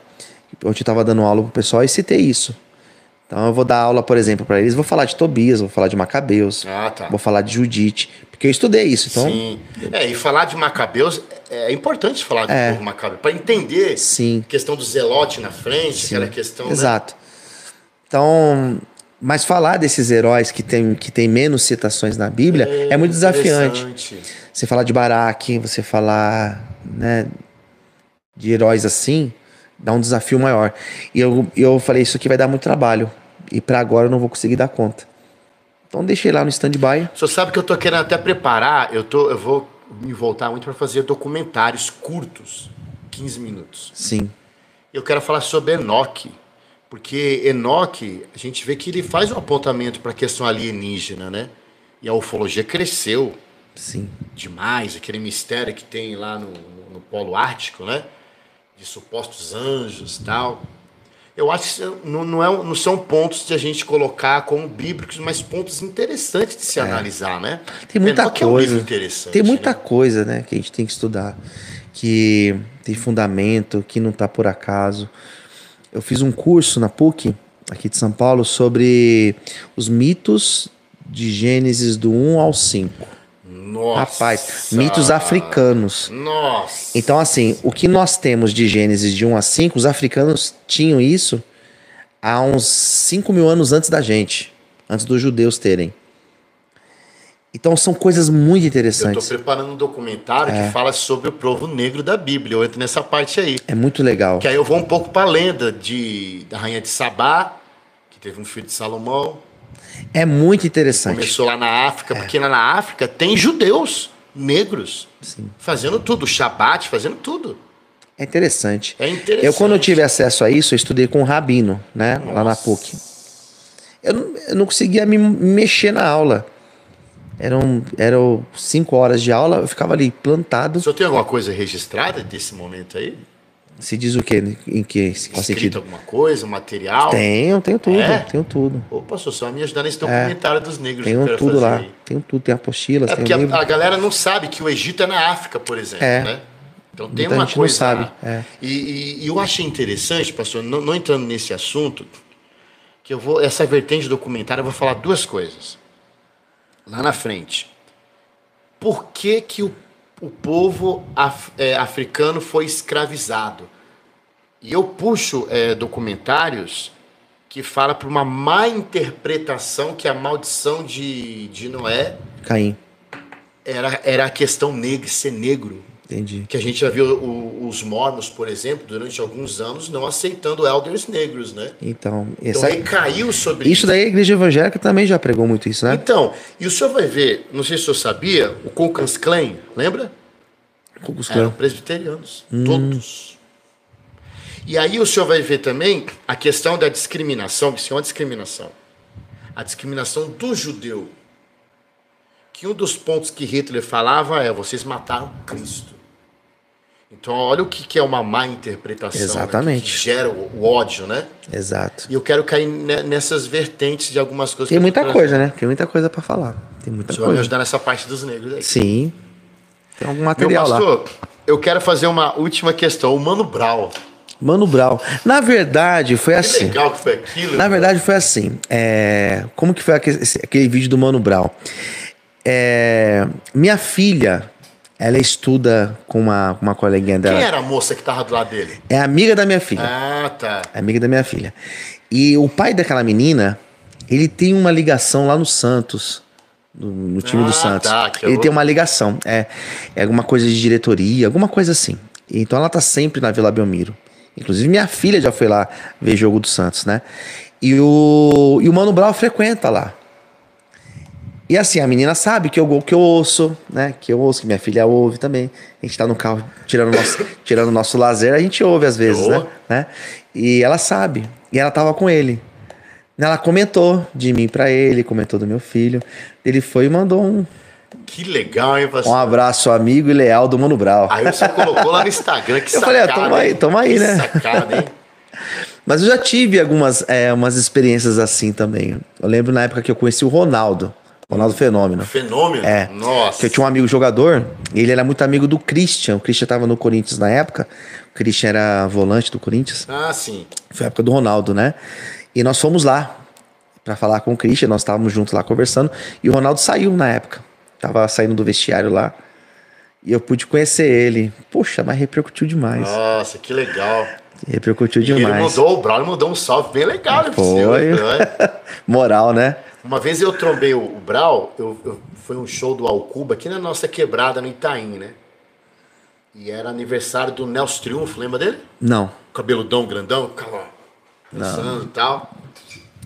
Ontem eu estava dando aula pro pessoal e citei isso. Então eu vou dar aula, por exemplo, para eles. Vou falar de Tobias, vou falar de Macabeus. Tá. Vou falar de Judite. Porque eu estudei isso. Então... Sim. E falar de Macabeus, é importante falar do povo Macabeu. Para entender a questão do Zelote na frente, aquela questão... Exato. Né? Então... Mas falar desses heróis que tem menos citações na Bíblia é muito desafiante. Você falar de Baraque, você falar, né, de heróis assim, dá um desafio maior. E eu falei, isso aqui vai dar muito trabalho. E para agora eu não vou conseguir dar conta. Então deixei lá no stand-by. O senhor sabe que eu tô querendo até preparar, eu vou me voltar muito para fazer documentários curtos, 15 minutos. Sim. Eu quero falar sobre Enoque. Porque Enoque, a gente vê que ele faz um apontamento para a questão alienígena, né? E a ufologia cresceu. Sim. Demais, aquele mistério que tem lá no Polo Ártico, né? De supostos anjos e tal. Eu acho que não são pontos de a gente colocar como bíblicos, mas pontos interessantes de se analisar, né? Tem muita Enoque coisa. É um livro interessante, tem muita né? coisa, né, que a gente tem que estudar. Que tem fundamento, que não está por acaso. Eu fiz um curso na PUC, aqui de São Paulo, sobre os mitos de Gênesis do 1 ao 5. Nossa! Rapaz, mitos africanos. Nossa! Então, assim, o que nós temos de Gênesis de 1 a 5, os africanos tinham isso há uns 5.000 anos antes da gente, antes dos judeus terem. Então são coisas muito interessantes. Eu estou preparando um documentário que fala sobre o povo negro da Bíblia. Eu entro nessa parte aí. É muito legal. Que aí eu vou um pouco para a lenda da rainha de Sabá, que teve um filho de Salomão. É muito interessante. Começou lá na África, porque lá na África tem judeus negros fazendo tudo, o Shabat, fazendo tudo. É interessante. É interessante. Quando eu tive acesso a isso, eu estudei com um rabino, né? Lá na PUC. Eu não conseguia me mexer na aula. Eram 5 horas de aula, eu ficava ali plantado. O senhor tem alguma coisa registrada desse momento aí? Se diz o quê? Em que qual sentido? Alguma coisa, um material? Tenho tudo, tenho tudo. Opa, só vai me ajudar nesse documentário dos negros. Tenho tudo lá, tenho tudo, tem apostilas, tem porque livro. a galera não sabe que o Egito é na África, por exemplo, né? Então tem Muita uma gente coisa. não sabe. É. E eu achei interessante, pastor, não entrando nesse assunto, que essa vertente documentária, eu vou falar duas coisas. Lá na frente. Por que o povo africano foi escravizado? E eu puxo documentários que fala para uma má interpretação que a maldição de Noé Caim. era a questão negra, ser negro. Entendi. Que a gente já viu os mormons, por exemplo, durante alguns anos, não aceitando elders negros, né? Então recaiu sobre isso. Daí a igreja evangélica também já pregou muito isso, né? Então, e o senhor vai ver, não sei se o senhor sabia, o Ku Klux Klan, lembra? Ku Klux Eram Klan. presbiterianos, todos. E aí o senhor vai ver também a questão da discriminação, que isso é uma discriminação. A discriminação do judeu. Que um dos pontos que Hitler falava é: vocês mataram Cristo. Então, olha o que é uma má interpretação. Exatamente. Né? Que gera o ódio, né? Exato. E eu quero cair nessas vertentes de algumas coisas. Tem muita coisa, né? Tem muita coisa pra falar. Tem muita coisa. Vai me ajudar nessa parte dos negros aí. Sim. Tem algum material lá. Meu pastor, eu quero fazer uma última questão. O Mano Brown. Mano Brown. Na verdade, foi assim. Que legal que foi aquilo. Na verdade, foi assim. Como que foi aquele vídeo do Mano Brown? Minha filha, ela estuda com uma coleguinha dela. Quem era a moça que tava do lado dele? É amiga da minha filha. Ah, tá. É amiga da minha filha. E o pai daquela menina, ele tem uma ligação lá no Santos. No time do Santos. Tá, ele tem uma ligação. É alguma coisa de diretoria, alguma coisa assim. Então ela tá sempre na Vila Belmiro. Inclusive minha filha já foi lá ver jogo do Santos, né? E o Mano Brown frequenta lá. E assim, a menina sabe que eu ouço, né? Que eu ouço, que minha filha ouve também. A gente tá no carro tirando o nosso lazer, a gente ouve às vezes, né? E ela sabe. E ela tava com ele. Ela comentou de mim pra ele, comentou do meu filho. Ele foi e mandou um... Que legal, hein, pastor? Um abraço amigo e leal do Mano Brown. Aí você colocou lá no Instagram, que sacada. Eu falei, toma aí, né? Sacada, hein? Mas eu já tive umas experiências assim também. Eu lembro na época que eu conheci o Ronaldo Fenômeno. Fenômeno? Nossa. Que eu tinha um amigo jogador, e ele era muito amigo do Christian. O Christian tava no Corinthians na época. O Christian era volante do Corinthians. Ah, sim. Foi a época do Ronaldo, né? E nós fomos lá pra falar com o Christian, nós estávamos juntos lá conversando, e o Ronaldo saiu na época. Tava saindo do vestiário lá. E eu pude conhecer ele. Poxa, mas repercutiu demais. Nossa, que legal. Repercutiu demais. O Brown mandou um salve bem legal. Foi. Moral, né? Uma vez eu trombei o Brown, foi um show do Alcuba aqui na nossa quebrada no Itaim, né? E era aniversário do Nelson Triunfo, lembra dele? Não. Cabeludão, grandão, ficava dançando e tal.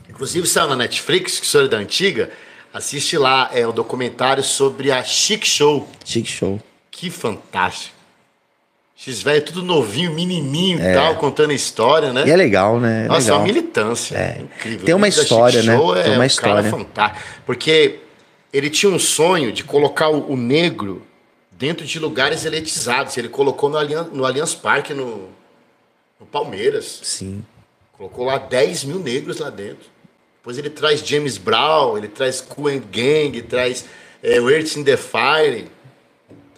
Inclusive saiu na Netflix, que sou da antiga, assiste lá, o documentário sobre a Chic Show. Chic Show. Que fantástico. Esses velhos tudo novinho, menininho e tal, contando história, né? E é legal, né? Nossa, legal. é uma militância. É incrível. Tem uma história, né? Tem uma história. Cara fantástico. Porque ele tinha um sonho de colocar o negro dentro de lugares elitizados. Ele colocou no Allianz Parque, no Palmeiras. Sim. Colocou lá 10 mil negros lá dentro. Depois ele traz James Brown, ele traz Kool and Gang, traz o Earth in the Fire.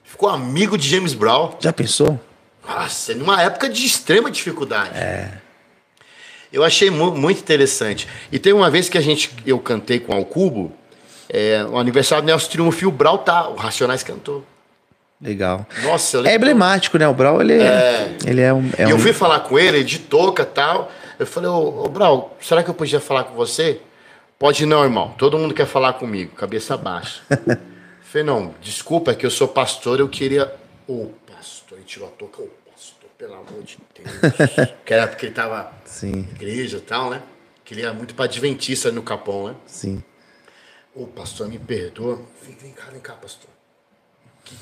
Ficou amigo de James Brown. Já pensou? Nossa, numa época de extrema dificuldade. Eu achei muito interessante. E tem uma vez que eu cantei com o Alcubo, o aniversário do Nelson Triunfo, e o Brown o Racionais cantou. Legal. Nossa, eu lembro. É emblemático, né? O Brown, ele é um... E eu fui falar com ele de touca e tal. Eu falei, ô Brown, será que eu podia falar com você? Pode não, irmão. Todo mundo quer falar comigo, cabeça baixa. Eu falei, não, desculpa, é que eu sou pastor, eu queria... Pastor, ele tirou a touca, pastor, pelo amor de Deus. Que era porque ele tava na igreja e tal, né? Queria muito pra adventista no Capão, né? Sim. Pastor, me perdoa. Vem cá, pastor.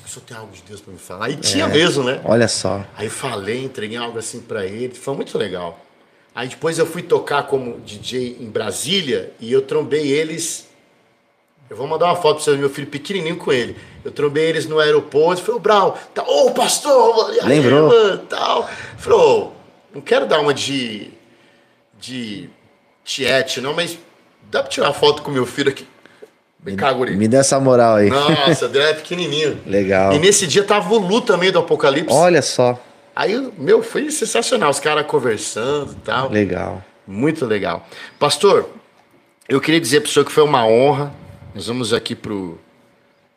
O senhor tem algo de Deus pra me falar? Aí tinha mesmo, né? Olha só. Aí falei, entreguei algo assim pra ele, foi muito legal. Aí depois eu fui tocar como DJ em Brasília e eu trombei eles. Eu vou mandar uma foto pra você, meu filho pequenininho com ele. Eu trombei eles no aeroporto, falei, Brown, pastor, lembrou? Tal. Falou, não quero dar uma de tiete, não, mas dá pra tirar uma foto com meu filho aqui? Vem cá, guri. Me dá essa moral aí. Nossa, André é pequenininho. Legal. E nesse dia tava o Lu também do Apocalipse. Olha só. Aí, meu, foi sensacional. Os caras conversando e tal. Legal. Muito legal. Pastor, eu queria dizer para o senhor que foi uma honra. Nós vamos aqui pro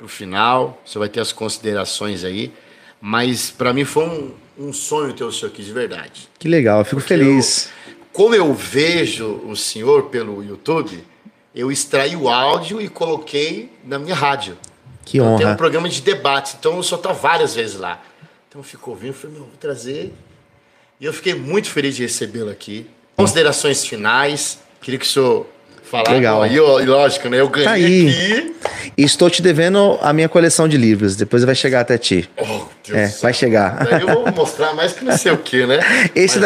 final. Você vai ter as considerações aí. Mas para mim foi um sonho ter o senhor aqui de verdade. Que legal, eu fico feliz. Como eu vejo o senhor pelo YouTube, eu extraí o áudio e coloquei na minha rádio. Que honra. Tem um programa de debate, então o senhor está várias vezes lá. Então eu fico ouvindo, falei, meu, vou trazer. E eu fiquei muito feliz de recebê-lo aqui. Considerações finais, queria que o senhor falasse. Legal. E lógico, né? Eu ganhei tá aí. aqui. E estou te devendo a minha coleção de livros. Depois vai chegar até ti. Oh, Deus vai chegar. Daí eu vou mostrar mais que não sei o que, né? Esse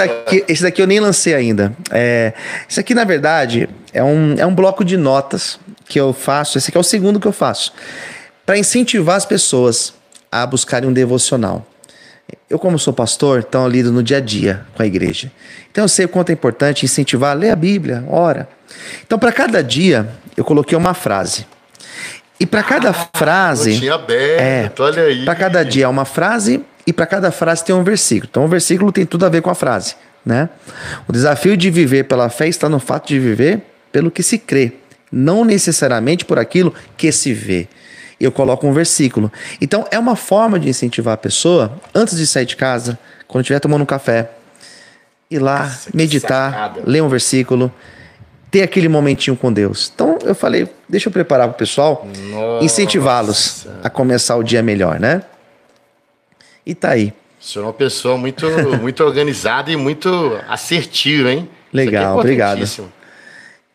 daqui eu nem lancei ainda. Esse aqui, na verdade, é um bloco de notas que eu faço. Esse aqui é o segundo que eu faço. Para incentivar as pessoas a buscarem um devocional. Eu, como sou pastor, então eu lido no dia a dia com a igreja. Então eu sei o quanto é importante incentivar a ler a Bíblia, ora. Então, para cada dia, eu coloquei uma frase. E para cada frase... Eu tinha aberto, olha aí. Para cada dia é uma frase e para cada frase tem um versículo. Então, o versículo tem tudo a ver com a frase, né? O desafio de viver pela fé está no fato de viver pelo que se crê, não necessariamente por aquilo que se vê. Eu coloco um versículo. Então, é uma forma de incentivar a pessoa, antes de sair de casa, quando estiver tomando um café, ir lá, Nossa, meditar, ler um versículo, ter aquele momentinho com Deus. Então, eu falei, deixa eu preparar para o pessoal, incentivá-los a começar o dia melhor, né? E tá aí. O senhor é uma pessoa muito, muito organizada e muito assertiva, hein? Legal, obrigado.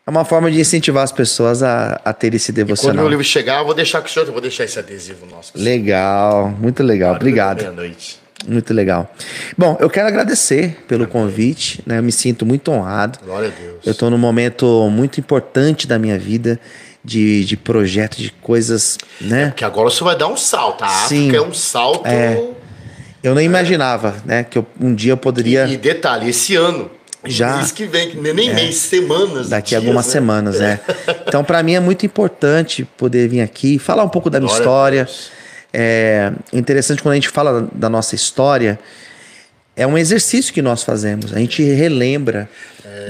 É uma forma de incentivar as pessoas a ter esse devocional. E quando o livro chegar, eu vou deixar com o senhor, eu vou deixar esse adesivo nosso. Legal, muito legal, obrigado. Meia-noite. Muito legal. Bom, eu quero agradecer pelo convite, né? Eu me sinto muito honrado. Glória a Deus. Eu estou num momento muito importante da minha vida, de projeto, de coisas, né? Porque agora o senhor vai dar um salto. A África é um salto... Eu não imaginava, né? Que um dia eu poderia... E detalhe, esse ano... Já. Mês que vem, nem mês, semanas. Daqui a algumas semanas, né? Então, para mim é muito importante poder vir aqui falar um pouco da minha história. É interessante quando a gente fala da nossa história, é um exercício que nós fazemos. A gente relembra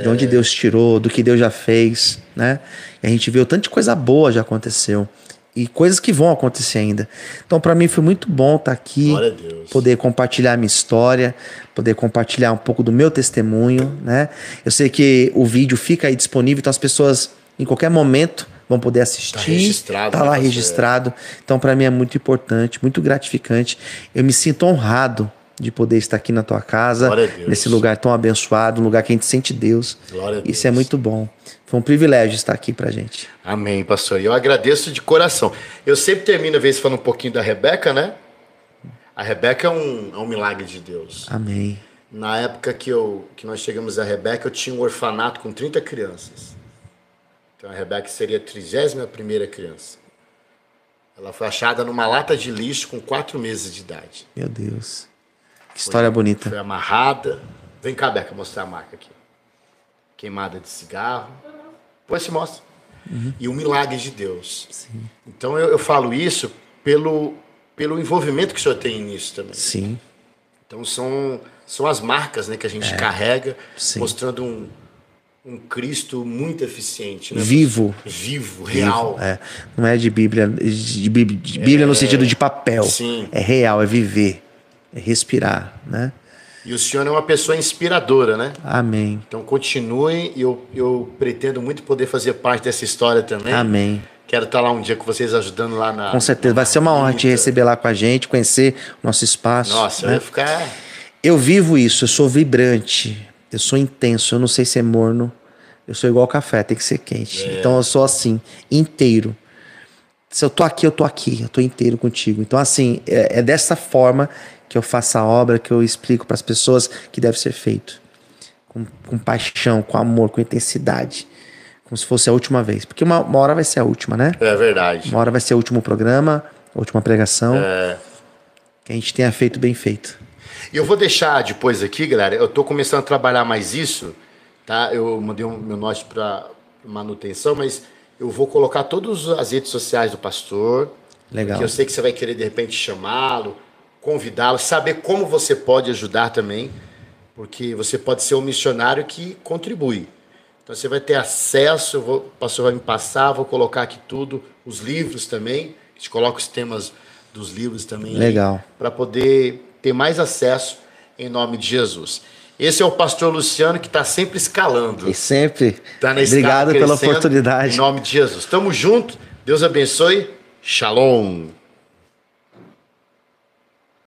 de onde Deus tirou, do que Deus já fez, né? E a gente vê o tanto de coisa boa já aconteceu. E coisas que vão acontecer ainda. Então, para mim, foi muito bom estar aqui, poder compartilhar a minha história, poder compartilhar um pouco do meu testemunho, né? Eu sei que o vídeo fica aí disponível, então as pessoas, em qualquer momento, vão poder assistir. Tá lá registrado. Então, para mim, é muito importante, muito gratificante. Eu me sinto honrado de poder estar aqui na tua casa, nesse lugar tão abençoado, um lugar que a gente sente Deus. Isso é muito bom. Foi um privilégio estar aqui pra gente. Amém, pastor. E eu agradeço de coração. Eu sempre termino, às vezes, falando um pouquinho da Rebeca, né? A Rebeca é um milagre de Deus. Amém. Na época que nós chegamos a Rebeca, eu tinha um orfanato com 30 crianças. Então a Rebeca seria a 31ª criança. Ela foi achada numa lata de lixo com 4 meses de idade. Meu Deus. Que história bonita. Foi amarrada. Vem cá, Beca, mostrar a marca aqui. Queimada de cigarro. Depois se mostra. E um milagre de Deus. Sim. Então eu falo isso pelo envolvimento que o senhor tem nisso também. Sim. Então são as marcas, né, que a gente carrega, mostrando um Cristo muito eficiente. Né? Vivo, real. Não é de Bíblia, de Bíblia no sentido de papel. Sim. É real, é viver, é respirar, né? E o senhor é uma pessoa inspiradora, né? Amém. Então continue e eu pretendo muito poder fazer parte dessa história também. Amém. Quero estar lá um dia com vocês ajudando lá na... Com certeza, vai ser uma honra te receber lá com a gente, conhecer o nosso espaço. Nossa, né? Eu ia ficar... Eu vivo isso, eu sou vibrante, eu sou intenso, eu não sei ser morno, eu sou igual café, tem que ser quente. Então eu sou assim, inteiro. Se eu tô aqui, eu tô inteiro contigo. Então assim, é dessa forma que eu faço a obra, que eu explico para as pessoas que deve ser feito. Com paixão, com amor, com intensidade. Como se fosse a última vez. Porque uma hora vai ser a última, né? É verdade. Uma hora vai ser o último programa, a última pregação. Que a gente tenha feito bem feito. E eu vou deixar depois aqui, galera, eu tô começando a trabalhar mais isso, tá? Eu mandei meu norte para manutenção, mas eu vou colocar todas as redes sociais do pastor. Legal. Que eu sei que você vai querer, de repente, chamá-lo, convidá-lo, saber como você pode ajudar também, porque você pode ser um missionário que contribui. Então você vai ter acesso, o pastor vai me passar, vou colocar aqui tudo, os livros também, a gente coloca os temas dos livros também. Legal. Para poder ter mais acesso em nome de Jesus. Esse é o pastor Luciano que está sempre escalando. E sempre. Tá na Obrigado escala, pela crescendo, oportunidade. em nome de Jesus. Tamo junto, Deus abençoe, shalom.